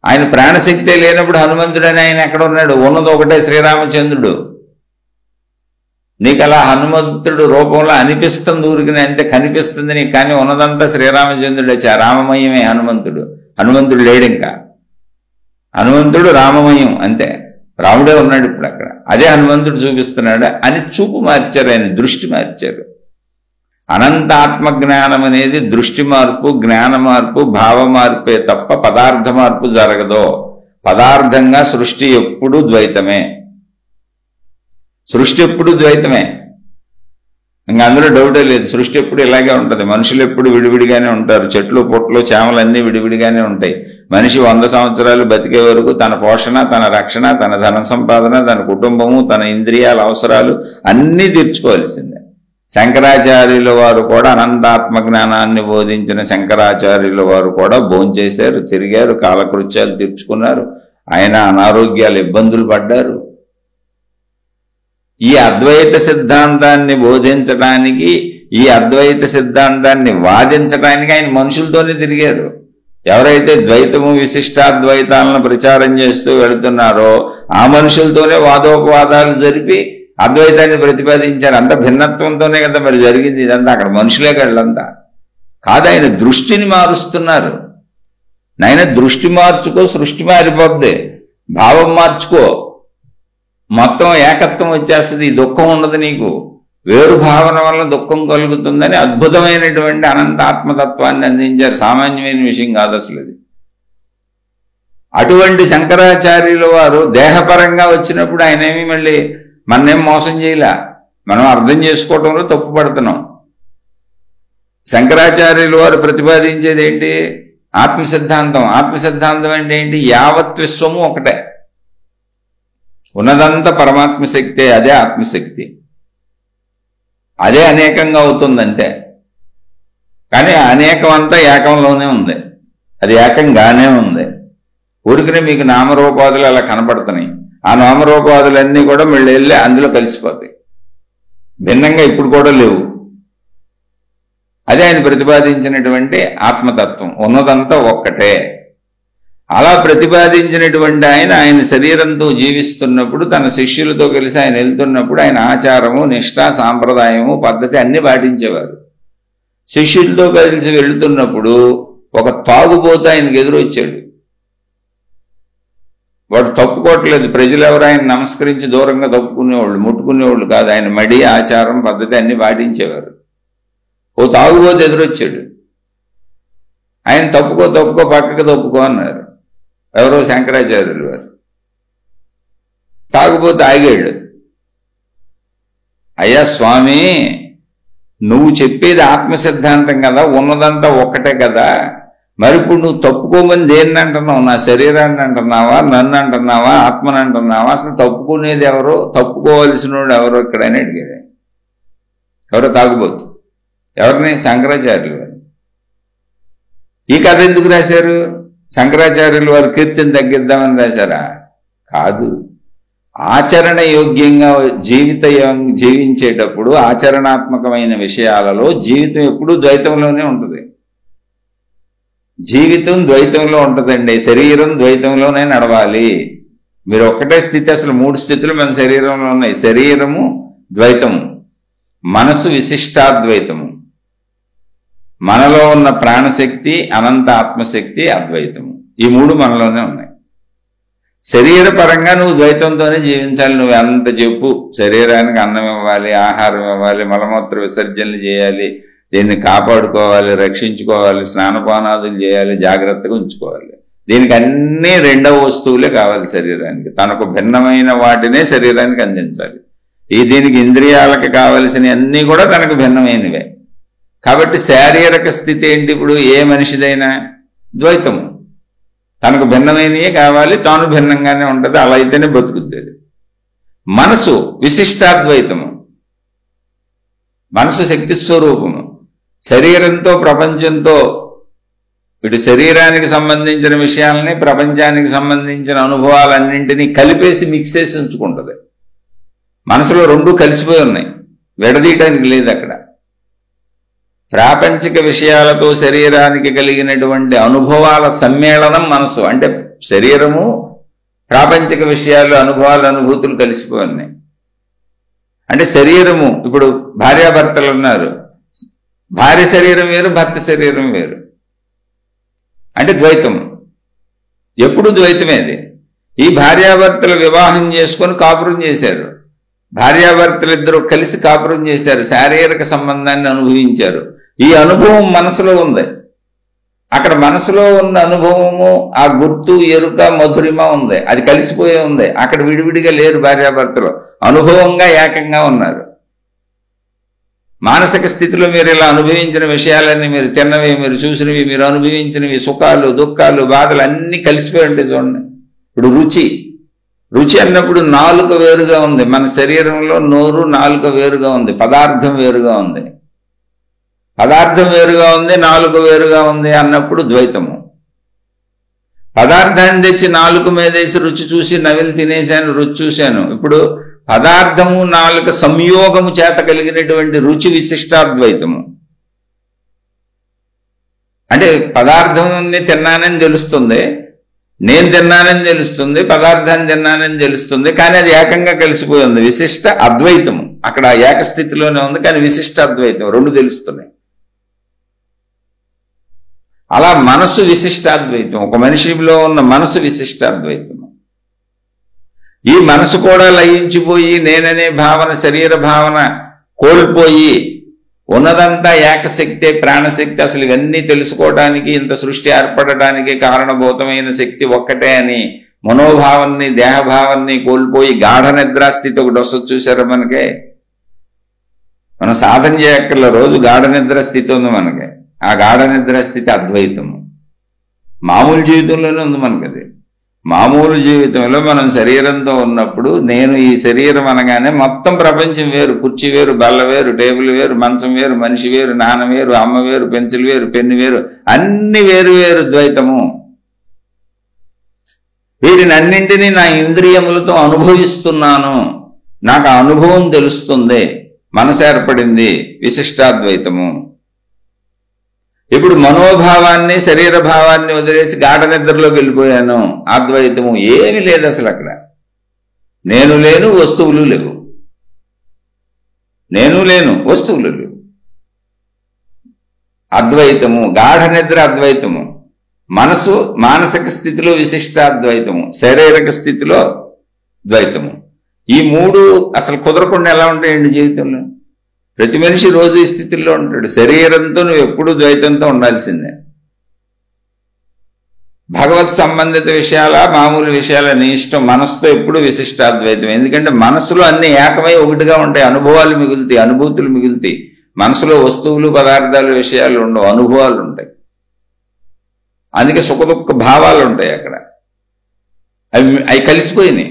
Speaker 1: ఆయన ప్రాణశక్తే లేనప్పుడు హనుమంతుడు అని ఆయన ఎక్కడ ఉన్నాడు? ఉన్నది ఒకటే శ్రీరామచంద్రుడు. నీకు అలా హనుమంతుడు రూపంలో అనిపిస్తుంది, ఊరికి అంతే కనిపిస్తుంది నీకు, కానీ ఉన్నదంతా శ్రీరామచంద్రుడే. రామమయమే హనుమంతుడు. హనుమంతుడు లేడు ఇంకా, హనుమంతుడు రామమయం అంతే. రాముడే ఉన్నాడు ఇప్పుడు అక్కడ. అదే హనుమంతుడు చూపిస్తున్నాడు అని చూపు మార్చారు, ఆయన దృష్టి మార్చారు. అనంత ఆత్మజ్ఞానం అనేది దృష్టి మార్పు, జ్ఞాన మార్పు, భావ మార్పే తప్ప పదార్థ మార్పు జరగదు. పదార్థంగా సృష్టి ఎప్పుడూ ద్వైతమే, సృష్టి ఎప్పుడు ద్వైతమే, ఇంకా అందులో డౌటే లేదు. సృష్టి ఎప్పుడు ఇలాగే ఉంటుంది. మనుషులు ఎప్పుడు విడివిడిగానే ఉంటారు, చెట్లు పుట్లు చేమలన్నీ విడివిడిగానే ఉంటాయి. మనిషి 100 సంవత్సరాలు బతికే వరకు తన పోషణ, తన రక్షణ, తన ధన సంపాదన, తన కుటుంబము, తన ఇంద్రియాల అవసరాలు అన్నీ తీర్చుకోవాల్సిందే. శంకరాచార్యుల వారు కూడా అనంతాత్మ జ్ఞానాన్ని బోధించిన శంకరాచార్యుల వారు కూడా భోంచేశారు, తిరిగారు, కాలకృత్యాలు తీర్చుకున్నారు. ఆయన అనారోగ్యాలు, ఇబ్బందులు పడ్డారు. ఈ అద్వైత సిద్ధాంతాన్ని బోధించడానికి, ఈ అద్వైత సిద్ధాంతాన్ని వాదించడానికి ఆయన మనుషులతోనే తిరిగారు. ఎవరైతే ద్వైతము విశిష్టాద్వైతాలను ప్రచారం చేస్తూ వెళుతున్నారో ఆ మనుషులతోనే వాదోపవాదాలు జరిపి అద్వైతాన్ని ప్రతిపాదించారు. అంత భిన్నత్వంతోనే కదా మరి జరిగింది ఇదంతా. అక్కడ మనుషులే కళ్ళంతా కాదు, ఆయన దృష్టిని మారుస్తున్నారు. నాయన దృష్టి మార్చుకో, సృష్టి మారిపోద్ది. భావం మార్చుకో, మొత్తం ఏకత్వం వచ్చేస్తుంది. ఈ దుఃఖం ఉండదు నీకు. వేరు భావన వల్ల దుఃఖం కలుగుతుందని అద్భుతమైనటువంటి అనంత ఆత్మతత్వాన్ని అందించారు. సామాన్యమైన విషయం కాదు అసలు అది. అటువంటి శంకరాచార్యుల వారు దేహపరంగా వచ్చినప్పుడు ఆయనేమి మళ్ళీ మన్నేం మోసం చేయలే. మనం అర్థం చేసుకోవటంలో తప్పు పడుతున్నాం. శంకరాచార్యుల వారు ప్రతిపాదించేది ఏంటి? ఆత్మసిద్ధాంతం. ఆత్మసిద్ధాంతం అంటే ఏంటి? యావత్ విశ్వము ఒకటే, ఉన్నదంతా పరమాత్మ శక్తే, అదే ఆత్మశక్తి. అదే అనేకంగా అవుతుందంతే. కానీ అనేకం అంతా ఏకంలోనే ఉంది, అది ఏకంగానే ఉంది. ఊరికనే మీకు నామరూపాదులు అలా కనపడుతున్నాయి. ఆ నామరూపాదులన్నీ కూడా మళ్ళీ వెళ్ళి అందులో కలిసిపోతాయి. భిన్నంగా ఇప్పుడు కూడా లేవు. అదే ఆయన ప్రతిపాదించినటువంటి ఆత్మతత్వం, ఉన్నదంతా ఒక్కటే. అలా ప్రతిపాదించినటువంటి ఆయన శరీరంతో జీవిస్తున్నప్పుడు, తన శిష్యులతో కలిసి ఆయన వెళ్తున్నప్పుడు ఆయన ఆచారము, నిష్ఠ, సాంప్రదాయము, పద్ధతి అన్ని పాటించేవారు. శిష్యులతో కలిసి వెళుతున్నప్పుడు ఒక తాగుబోతు ఆయనకు ఎదురొచ్చాడు. వాడు తప్పుకోవట్లేదు, ప్రజలు ఎవరు ఆయన నమస్కరించి దూరంగా తప్పుకునేవాళ్ళు, ముట్టుకునేవాళ్ళు కాదు. ఆయన మడి, ఆచారం, పద్ధతి అన్ని పాటించేవారు. ఓ తాగుబోతు ఎదురొచ్చాడు. ఆయన తప్పుకో పక్కకు తప్పుకో అన్నారు ఎవరో శంకరాచార్యులు వారు. తాగుబోతు ఆగాడు. అయ్యా స్వామి, నువ్వు చెప్పేది ఆత్మ సిద్ధాంతం కదా, ఉన్నదంతా ఒక్కటే కదా, మరి ఇప్పుడు నువ్వు తప్పుకోమని దేన్ని అంటున్నావు? నా శరీరాన్ని అంటున్నావా, నన్ను అంటున్నావా, ఆత్మని అంటున్నావా? అసలు తప్పుకునేది ఎవరో, తప్పుకోవలసిన వాడు ఎవరో ఇక్కడ అని అడిగాడు. ఎవరో తాగుబోతు. ఎవరిని? శంకరాచార్యులు వారు. ఈ కథ ఎందుకు రాశారు? శంకరాచార్యులు వారు కీర్తిని తగ్గిద్దామని రాశారా? కాదు. ఆచరణ యోగ్యంగా జీవించేటప్పుడు ఆచరణాత్మకమైన విషయాలలో జీవితం ఎప్పుడూ ద్వైతంలోనే ఉంటుంది. జీవితం ద్వైతంలో ఉంటుందండి. శరీరం ద్వైతంలోనే నడవాలి. మీరు ఒక్కటే స్థితి, అసలు 3 స్థితులు మన శరీరంలో ఉన్నాయి. శరీరము ద్వైతము, మనసు విశిష్టాద్వైతము, మనలో ఉన్న ప్రాణశక్తి, అనంత ఆత్మశక్తి అద్వైతము. ఈ 3 మనలోనే ఉన్నాయి. శరీర పరంగా నువ్వు ద్వైతంతోనే జీవించాలి. నువ్వు ఎంత చెప్పు, శరీరానికి అన్నం ఇవ్వాలి, ఆహారం ఇవ్వాలి, మలమూత్ర విసర్జనలు చేయాలి, దీన్ని కాపాడుకోవాలి, రక్షించుకోవాలి, స్నానపానాదులు చేయాలి, జాగ్రత్తగా ఉంచుకోవాలి. దీనికి అన్నీ రెండవ వస్తువులే కావాలి శరీరానికి. తనకు భిన్నమైన వాటినే శరీరానికి అందించాలి. దీనికి ఇంద్రియాలకు కావలసిన అన్నీ కూడా తనకు భిన్నమైనవే. కాబట్టి శారీరక స్థితి ఏంటి? ఇప్పుడు ఏ మనిషిదైనా ద్వైతము, తనకు భిన్నమైనయే కావాలి, తాను భిన్నంగానే ఉంటుంది. అలా అయితేనే బతుకుద్ది. మనసు విశిష్టాద్వైతము, మనసు శక్తి స్వరూపము. శరీరంతో ప్రపంచంతో, ఇటు శరీరానికి సంబంధించిన విషయాలని, ప్రపంచానికి సంబంధించిన అనుభవాలన్నింటినీ కలిపేసి మిక్స్ చేసి ఉంచుకుంటుంది. మనసులో 2 కలిసిపోయి ఉన్నాయి, విడదీయటానికి లేదు అక్కడ. ప్రాపంచిక విషయాలతో శరీరానికి కలిగినటువంటి అనుభవాల సమ్మేళనం మనసు. అంటే శరీరము, ప్రాపంచిక విషయాలు, అనుభవాలు, అనుభూతులు కలిసిపోయి ఉన్నాయి. అంటే శరీరము, ఇప్పుడు భార్యాభర్తలు ఉన్నారు, భార్య శరీరం వేరు, భర్త శరీరం వేరు. అంటే ద్వైతము, ఎప్పుడు ద్వైతమేది. ఈ భార్యాభర్తలు వివాహం చేసుకొని కాపురం చేశారు. భార్యాభర్తలు ఇద్దరు కలిసి కాపురం చేశారు, శారీరక సంబంధాన్ని అనుభవించారు. ఈ అనుభవం మనసులో ఉంది. అక్కడ మనసులో ఉన్న అనుభవము, ఆ గుర్తు, ఎరుక, మధురిమ ఉంది. అది కలిసిపోయే ఉంది. అక్కడ విడివిడిగా లేరు భార్యాభర్తలు, అనుభవంగా ఏకంగా ఉన్నారు. మానసిక స్థితిలో మీరు ఇలా అనుభవించిన విషయాలన్నీ, మీరు తిన్నవి, మీరు చూసినవి, మీరు అనుభవించినవి, సుఖాలు, దుఃఖాలు, బాధలు అన్నీ కలిసిపోయి ఉంటాయి. చూడండి, ఇప్పుడు రుచి అన్నప్పుడు నాలుక వేరుగా ఉంది. మన శరీరంలో నోరు, నాలుక వేరుగా ఉంది. పదార్థం వేరుగా ఉంది. పదార్థం వేరుగా ఉంది, నాలుక వేరుగా ఉంది అన్నప్పుడు ద్వైతము. పదార్థాన్ని తెచ్చి నాలుక మీదేసి రుచి చూసి నవిలి తినేశాను, రుచి చూశాను. ఇప్పుడు పదార్థము, నాలుక సంయోగము చేత కలిగినటువంటి రుచి విశిష్టాద్వైతము. అంటే పదార్థాన్ని తిన్నానని తెలుస్తుంది, నేను తిన్నానని తెలుస్తుంది, పదార్థాన్ని తిన్నానని తెలుస్తుంది, కానీ అది ఏకంగా కలిసిపోయి ఉంది. విశిష్ట అద్వైతము అక్కడ ఏకస్థితిలోనే ఉంది, కానీ విశిష్ట అద్వైతం 2 తెలుస్తున్నాయి. అలా మనసు విశిష్టాద్వైతం, ఒక మనిషిలో ఉన్న మనసు విశిష్టాద్వైతము. ఈ మనసు కూడా లయించిపోయి నేననే భావన, శరీర భావన కోల్పోయి ఉన్నదంతా ఏకశక్తే, ప్రాణశక్తి. అసలు ఇవన్నీ తెలుసుకోవడానికి, ఇంత సృష్టి ఏర్పడటానికి కారణభూతమైన శక్తి ఒక్కటే అని మనోభావాన్ని, దేహభావాన్ని కోల్పోయి గాఢ నిద్రాస్థితి ఒకటి వస్తుంది. చూసారా? మనకి మనం సాధన చేయక్కర్ల, రోజు గాఢ నిద్రాస్థితి ఉంది మనకి. ఆ గాఢ నిద్రాస్థితి అద్వైతము. మామూలు జీవితంలోనే ఉంది మనకి అది. మామూలు జీవితంలో మనం శరీరంతో ఉన్నప్పుడు, నేను ఈ శరీరం అనగానే మొత్తం ప్రపంచం వేరు, కుర్చీ వేరు, బల్ల వేరు, టేబుల్ వేరు, మంచం వేరు, మనిషి వేరు, నాన్న వేరు, అమ్మ వేరు, పెన్సిల్ వేరు, పెన్ను వేరు, అన్ని వేరు వేరు ద్వైతము. వీటిని అన్నింటినీ నా ఇంద్రియములతో అనుభవిస్తున్నాను, నాకు ఆ అనుభవం తెలుస్తుంది, మనసు ఏర్పడింది, విశిష్టాద్వైతము. ఇప్పుడు మనోభావాన్ని శరీర భావాన్ని వదిలేసి గాఢ నిద్రలోకి వెళ్ళిపోయాను, అద్వైతము ఏమీ లేదు అసలు. అక్కడ నేను లేను, వస్తువులు లేవు. నేను లేను, వస్తువులు లేవు. అద్వైతము, గాఢ నిద్ర అద్వైతము. మనసు మానసిక స్థితిలో విశిష్టాద్వైతము, శారీరక స్థితిలో ద్వైతము. ఈ మూడు అసలు కుదరకుండా ఎలా ఉంటాయండి జీవితంలో? ప్రతి మనిషి రోజు ఈ స్థితిలో ఉంటాడు. శరీరంతో నువ్వు ఎప్పుడూ ద్వైతంతో ఉండాల్సిందే. భగవత్ సంబంధిత విషయాల మామూలు విషయాల నీ ఇష్టం. మనసుతో ఎప్పుడు విశిష్టాద్వైతం. ఎందుకంటే మనసులో అన్ని ఏకమై ఒకటిగా ఉంటాయి. అనుభవాలు మిగులుతాయి, అనుభూతులు మిగులుతాయి. మనసులో వస్తువులు పదార్థాలు విషయాలు ఉండవు, అనుభవాలు ఉంటాయి. అందుకే సుఖ దుఃఖ భావాలు ఉంటాయి అక్కడ. అవి కలిసిపోయినాయి.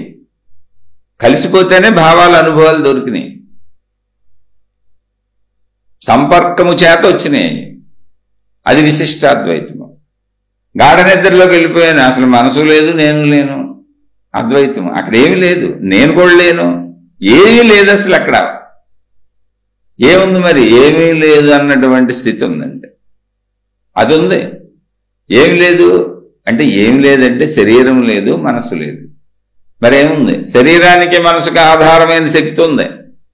Speaker 1: కలిసిపోతేనే భావాలు అనుభవాలు దొరికినాయి. సంపర్కము చేత వచ్చినాయి. అది విశిష్టాద్వైతము. గాఢ నిద్రలోకి వెళ్ళిపోయాను, అసలు మనసు లేదు, నేను లేను, అద్వైతం. అక్కడ ఏమి లేదు, నేను కూడా లేను, ఏమీ లేదు అసలు. అక్కడ ఏముంది మరి? ఏమీ లేదు అన్నటువంటి స్థితి ఉందండి. అది ఉంది. ఏమి లేదు అంటే ఏమి లేదంటే శరీరం లేదు, మనసు లేదు. మరేముంది? శరీరానికి మనసుకు ఆధారమైన శక్తి ఉంది.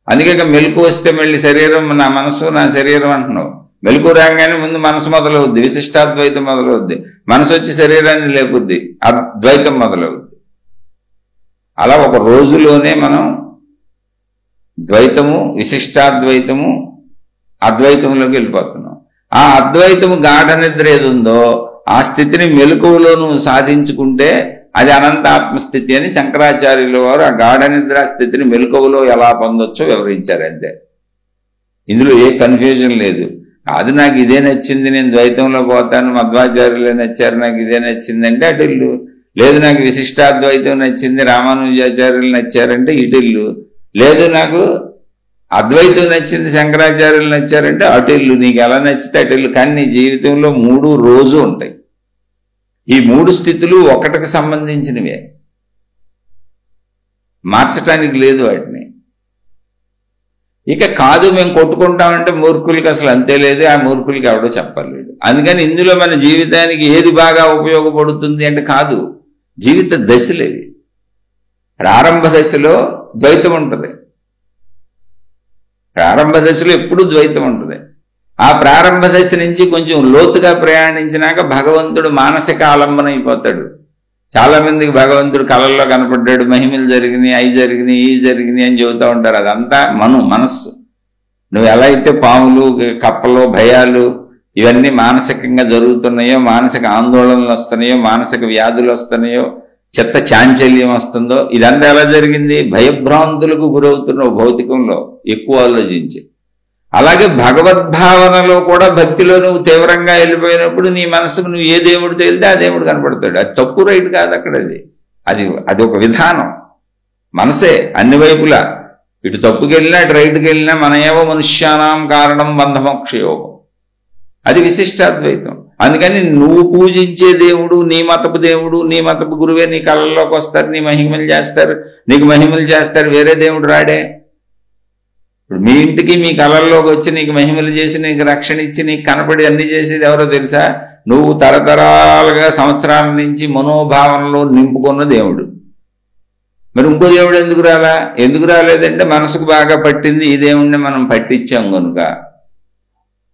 Speaker 1: అందుకే మెలకు వస్తే మళ్ళీ శరీరం, నా మనసు నా శరీరం అంటున్నావు. మెలకు రాగానే ముందు మనసు మొదలవుద్ది, విశిష్టాద్వైతం మొదలవుద్ది. మనసు వచ్చి శరీరాన్ని లేకుద్ది, అద్వైతం మొదలవుద్ది. అలా ఒక రోజులోనే మనం ద్వైతము, విశిష్టాద్వైతము, అద్వైతంలోకి వెళ్ళిపోతున్నాం. ఆ అద్వైతము గాఢ నిద్ర ఏదుందో ఆ స్థితిని మెలకువలో నువ్వు సాధించుకుంటే అది అనంతాత్మస్థితి అని శంకరాచార్యుల వారు ఆ గాఢ నిద్ర స్థితిని మెలకువలో ఎలా పొందొచ్చో వివరించారు. అంతే, ఇందులో ఏ కన్ఫ్యూజన్ లేదు. అది నాకు ఇదే నచ్చింది, నేను ద్వైతంలో పోతాను, మధ్వాచార్యులే నచ్చారు, నాకు ఇదే నచ్చిందంటే అటిల్లు. లేదు నాకు విశిష్టాద్వైతం నచ్చింది, రామానుజాచార్యులు నచ్చారంటే ఇటిల్లు. లేదు నాకు అద్వైతం నచ్చింది, శంకరాచార్యులు నచ్చారంటే అటిల్లు. నీకు ఎలా నచ్చితే అటిల్లు. కానీ నీ జీవితంలో మూడు రోజు ఉంటాయి. ఈ మూడు స్థితులు ఒకటికి సంబంధించినవే, మార్చటానికి లేదు వాటిని. ఇక కాదు మేము కొట్టుకుంటామంటే మూర్ఖులకి అసలు అంతే లేదు. ఆ మూర్ఖులకి ఎవడో చెప్పలేడు. అందుకని ఇందులో మన జీవితానికి ఏది బాగా ఉపయోగపడుతుంది అంటే కాదు, జీవిత దశలేవి. ప్రారంభ దశలో ద్వైతం ఉంటుంది. ప్రారంభ దశలో ఎప్పుడూ ద్వైతం ఉంటుంది. ఆ ప్రారంభ దశ నుంచి కొంచెం లోతుగా ప్రయాణించినాక భగవంతుడు మానసిక ఆలంబన అయిపోతాడు. చాలా మందికి భగవంతుడు కళల్లో కనపడ్డాడు, మహిమలు జరిగినాయి, అవి జరిగినాయి, ఈ జరిగినాయి అని చెబుతూ ఉంటారు. అదంతా మనస్సు. నువ్వు ఎలా అయితే పాములు, కప్పలు, భయాలు ఇవన్నీ మానసికంగా జరుగుతున్నాయో, మానసిక ఆందోళనలు వస్తున్నాయో, మానసిక వ్యాధులు వస్తున్నాయో, చిత్త చాంచల్యం వస్తుందో, ఇదంతా ఎలా జరిగింది? భయభ్రాంతులకు గురవుతున్నావు భౌతికంలో ఎక్కువ ఆలోచించి. అలాగే భగవద్భావనలో కూడా భక్తిలో నువ్వు తీవ్రంగా వెళ్ళిపోయినప్పుడు నీ మనసుకు నువ్వు ఏ దేవుడితో వెళ్తే ఆ దేవుడు కనపడతాడు. అది తప్పు, రైట్ కాదు అక్కడ. అది ఒక విధానం. మనసే అన్ని వైపులా, ఇటు తప్పుకెళ్ళినా ఇటు రైట్కి వెళ్ళినా మన ఏవో మనుష్యానాం కారణం బంధమోక్షయోగం. అది విశిష్టాద్వైతం. అందుకని నువ్వు పూజించే దేవుడు, నీ మతపు దేవుడు, నీ మతపు గురువే నీ కళ్ళల్లోకి వస్తారు, నీ మహిమలు చేస్తారు, నీకు మహిమలు చేస్తారు. వేరే దేవుడు రాడే. ఇప్పుడు మీ ఇంటికి మీ కళల్లోకి వచ్చి నీకు మహిమలు చేసి, నీకు రక్షణ ఇచ్చి, నీకు కనపడి అన్ని చేసేది ఎవరో తెలుసా? నువ్వు తరతరాలుగా సంవత్సరాల నుంచి మనోభావనలో నింపుకున్న దేవుడు. మరి ఇంకో దేవుడు ఎందుకు రాలేదంటే మనసుకు బాగా పట్టింది ఈ దేవుణ్ణి మనం పట్టించాం కనుక.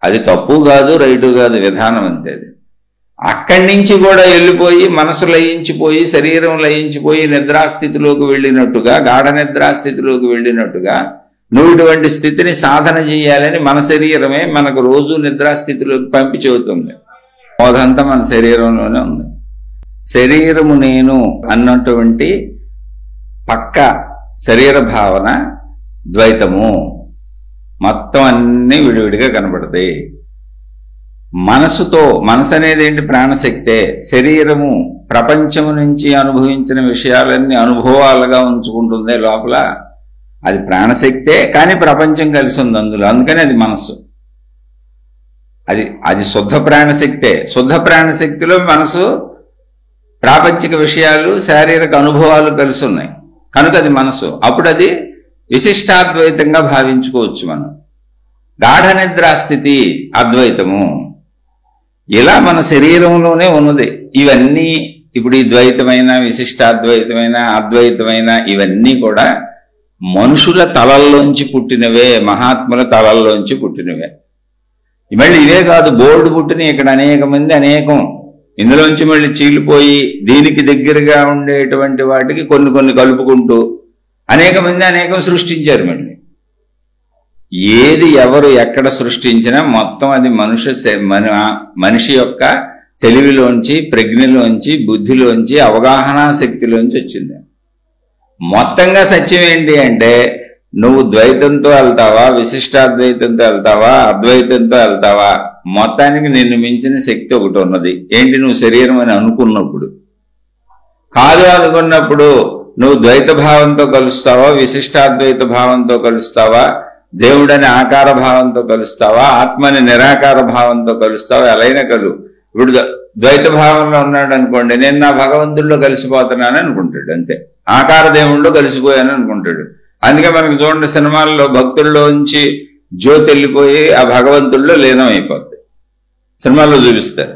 Speaker 1: అది తప్పు కాదు, రైటు కాదు, విధానం అంతే. అది అక్కడి నుంచి కూడా వెళ్ళిపోయి మనసు లయించిపోయి, శరీరం లయించిపోయి నిద్రాస్థితిలోకి వెళ్ళినట్టుగా, గాఢ నిద్రాస్థితిలోకి వెళ్ళినట్టుగా నువ్వు ఇటువంటి స్థితిని సాధన చేయాలని మన శరీరమే మనకు రోజు నిద్రాస్థితిలోకి పంపి చెబుతుంది. అదంతా మన శరీరంలోనే ఉంది. శరీరము నేను అన్నటువంటి పక్క శరీర భావన ద్వైతము. మొత్తం అన్నీ విడివిడిగా కనబడతాయి. మనసు అనేది ఏంటి? ప్రాణశక్తే. శరీరము ప్రపంచము నుంచి అనుభవించిన విషయాలన్నీ అనుభవాలుగా ఉంచుకుంటుందే లోపల, అది ప్రాణశక్తే. కానీ ప్రపంచం కలిసి ఉంది అందులో, అందుకని అది మనస్సు. అది శుద్ధ ప్రాణశక్తే. శుద్ధ ప్రాణశక్తిలో మనసు, ప్రాపంచిక విషయాలు, శారీరక అనుభవాలు కలిసి ఉన్నాయి కనుక అది మనసు. అప్పుడు అది ఇలా మన శరీరంలోనే ఉన్నది ఇవన్నీ. ఇప్పుడు ఈ ద్వైతమైన, విశిష్టాద్వైతమైన, అద్వైతమైన ఇవన్నీ కూడా మనుషుల తలల్లోంచి పుట్టినవే, మహాత్ముల తలల్లోంచి పుట్టినవే. మళ్ళీ ఇవే కాదు, బోర్డు పుట్టినవి ఇక్కడ అనేక మంది, అనేకం. ఇందులోంచి మళ్ళీ చీలిపోయి దీనికి దగ్గరగా ఉండేటువంటి వాటికి కొన్ని కొన్ని కలుపుకుంటూ అనేక మంది అనేకం సృష్టించారు. మళ్ళీ ఏది ఎవరు ఎక్కడ సృష్టించినా మొత్తం అది మనిషి యొక్క తెలివిలోంచి, ప్రజ్ఞలోంచి, బుద్ధిలోంచి, అవగాహనా శక్తిలోంచి వచ్చింది. మొత్తంగా సత్యం ఏంటి అంటే, నువ్వు ద్వైతంతో వెళ్తావా, విశిష్టాద్వైతంతో వెళ్తావా, అద్వైతంతో వెళ్తావా, మొత్తానికి నిన్ను మించిన శక్తి ఒకటి ఉన్నది. ఏంటి? నువ్వు శరీరం అని అనుకున్నప్పుడు. కాదు అనుకున్నప్పుడు నువ్వు ద్వైత భావంతో కలుస్తావా, విశిష్టాద్వైత భావంతో కలుస్తావా, దేవుడని ఆకార భావంతో కలుస్తావా, ఆత్మని నిరాకార భావంతో కలుస్తావా, ఎలా అయినా కలువు. ఇప్పుడు ద్వైత భావంలో ఉన్నాడు అనుకోండి, నేను నా భగవంతుల్లో కలిసిపోతున్నాను అనుకుంటాడు, అంతే. ఆకార దేవుళ్ళలో కలిసిపోయాను అనుకుంటాడు. అందుకే మనకు చూడండి, సినిమాల్లో భక్తుల్లోంచి జ్యోతి వెళ్ళిపోయి ఆ భగవంతుల్లో లీనం అయిపోద్ది. సినిమాల్లో చూపిస్తారు,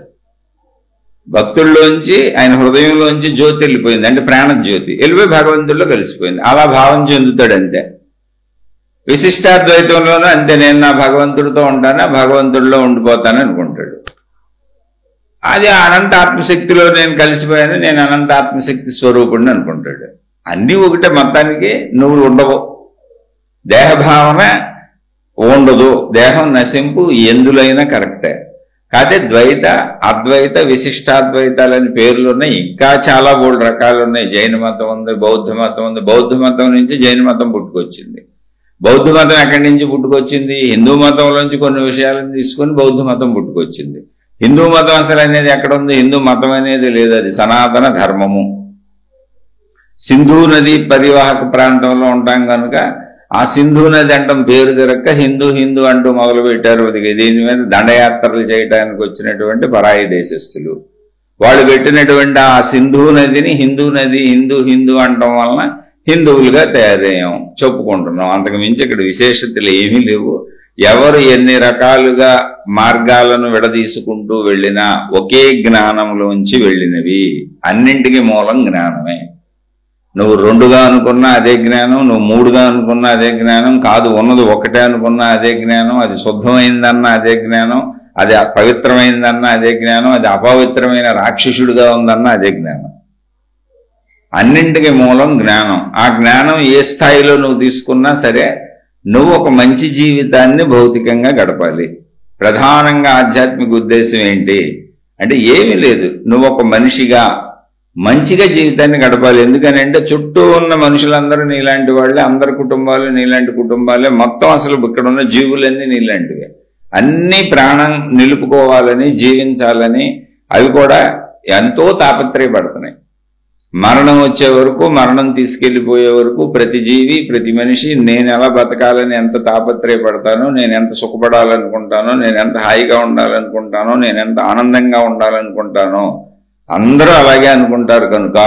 Speaker 1: భక్తుల్లోంచి ఆయన హృదయంలోంచి జ్యోతి వెళ్ళిపోయింది, అంటే ప్రాణజ్యోతి వెళ్ళిపోయి భగవంతుల్లో కలిసిపోయింది. అలా భావం చెందుతాడు, అంతే. విశిష్టాద్వైతంలోనూ అంతే, నేను నా భగవంతుడితో ఉంటాను, భగవంతుడిలో ఉండిపోతాను అనుకుంటాడు. అది అనంత ఆత్మశక్తిలో నేను కలిసిపోయాను, నేను అనంత ఆత్మశక్తి స్వరూపుడిని అనుకుంటాడు. అన్నీ ఒకటే, మొత్తానికి నువ్వు ఉండవు. దేహభావన ఉండదు, దేహం నశింపు ఎందులైనా కరెక్టే. కాదే ద్వైత, అద్వైత, విశిష్టాద్వైతాలని పేర్లు ఉన్నాయి. ఇంకా చాలా బోల్డ్ రకాలు ఉన్నాయి. జైన మతం ఉంది, బౌద్ధ మతం ఉంది. బౌద్ధ మతం నుంచి జైన మతం పుట్టుకొచ్చింది. బౌద్ధ మతం ఎక్కడి నుంచి పుట్టుకొచ్చింది? హిందూ మతంలోంచి కొన్ని విషయాలను తీసుకొని బౌద్ధ మతం పుట్టుకొచ్చింది. హిందూ మతం అసలు అనేది ఎక్కడ ఉంది? హిందూ మతం అనేది లేదు, అది సనాతన ధర్మము. సింధూ నది పరివాహక ప్రాంతంలో ఉంటాం కనుక ఆ సింధూ నది అంటాం పేరు తిరక్క హిందూ హిందూ అంటూ మొదలు పెట్టారు. దీని మీద దండయాత్రలు చేయడానికి వచ్చినటువంటి పరాయి దేశస్థులు వాళ్ళు పెట్టినటువంటి ఆ సింధూ నదిని హిందూ నది, హిందూ హిందూ అంటం వలన హిందువులుగా తయారయ్యాం, చెప్పుకుంటున్నాం. అంతకు మించి ఇక్కడ విశేషతలు ఏమీ లేవు. ఎవరు ఎన్ని రకాలుగా మార్గాలను విడదీసుకుంటూ వెళ్ళినా ఒకే జ్ఞానంలోంచి వెళ్ళినవి. అన్నింటికి మూలం జ్ఞానమే. నువ్వు రెండుగా అనుకున్నా అదే జ్ఞానం, నువ్వు మూడుగా అనుకున్నా అదే జ్ఞానం, కాదు ఉన్నది ఒకటే అనుకున్నా అదే జ్ఞానం, అది శుద్ధమైందన్నా అదే జ్ఞానం, అది పవిత్రమైందన్నా అదే జ్ఞానం, అది అపవిత్రమైన రాక్షసుడిగా ఉందన్నా అదే జ్ఞానం. అన్నింటికి మూలం జ్ఞానం. ఆ జ్ఞానం ఏ స్థాయిలో నువ్వు తీసుకున్నా సరే నువ్వు ఒక మంచి జీవితాన్ని భౌతికంగా గడపాలి. ప్రధానంగా ఆధ్యాత్మిక ఉద్దేశం ఏంటి అంటే ఏమీ లేదు, నువ్వు ఒక మనిషిగా మంచిగా జీవితాన్ని గడపాలి. ఎందుకనంటే చుట్టూ ఉన్న మనుషులందరూ నీలాంటి వాళ్ళే, అందరి కుటుంబాలు నీలాంటి కుటుంబాలే, మొత్తం అసలు ఇక్కడ ఉన్న జీవులన్నీ నీలాంటివే. అన్ని ప్రాణం నిలుపుకోవాలని, జీవించాలని అవి కూడా ఎంతో తాపత్రయపడుతున్నాయి. మరణం వచ్చే వరకు, మరణం తీసుకెళ్లిపోయే వరకు ప్రతి జీవి, ప్రతి మనిషి నేను ఎలా బతకాలని ఎంత తాపత్రయపడతానో, నేను ఎంత సుఖపడాలనుకుంటానో, నేను ఎంత హాయిగా ఉండాలనుకుంటానో, నేను ఎంత ఆనందంగా ఉండాలనుకుంటానో అందరూ అలాగే అనుకుంటారు. కనుక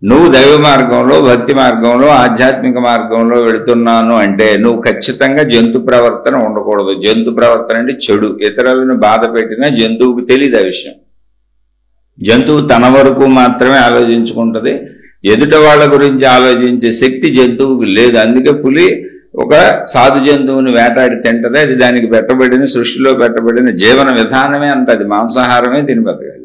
Speaker 1: నువ్వు దైవ మార్గంలో, భక్తి మార్గంలో, ఆధ్యాత్మిక మార్గంలో వెళుతున్నాను అంటే నువ్వు ఖచ్చితంగా జంతు ప్రవర్తన ఉండకూడదు. జంతు ప్రవర్తన అంటే చెడు. ఇతరులను బాధ పెట్టినా జంతువుకు తెలియదు ఆ విషయం. జంతువు తన వరకు మాత్రమే ఆలోచించుకుంటది, ఎదుట వాళ్ళ గురించి ఆలోచించే శక్తి జంతువుకు లేదు. అందుకే పులి ఒక సాధు జంతువుని వేటాడి తింటది. అది దానికి పెట్టబడిన, సృష్టిలో పెట్టబడిన జీవన విధానమే అంత, అది మాంసాహారమే తిని బతకాలి.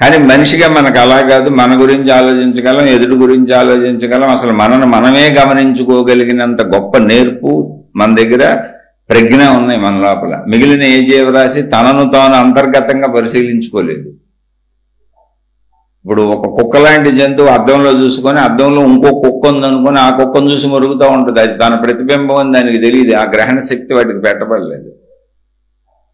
Speaker 1: కానీ మనిషిగా మనకు అలా కాదు. మన గురించి ఆలోచించగలం, ఎదుటి గురించి ఆలోచించగలం, అసలు మనను మనమే గమనించుకోగలిగినంత గొప్ప నేర్పు మన దగ్గర, ప్రజ్ఞ ఉన్నాయి మన లోపల. మిగిలిన ఏ జీవరాశి తనను తాను అంతర్గతంగా పరిశీలించుకోలేదు. ఇప్పుడు ఒక కుక్క లాంటి జంతువు అద్దంలో చూసుకొని, అద్దంలో ఇంకో కుక్క ఉందనుకొని ఆ కుక్కను చూసి మరుగుతూ ఉంటుంది. అది తన ప్రతిబింబం అని దానికి తెలియదు. ఆ గ్రహణ శక్తి వాటికి పెట్టబడలేదు.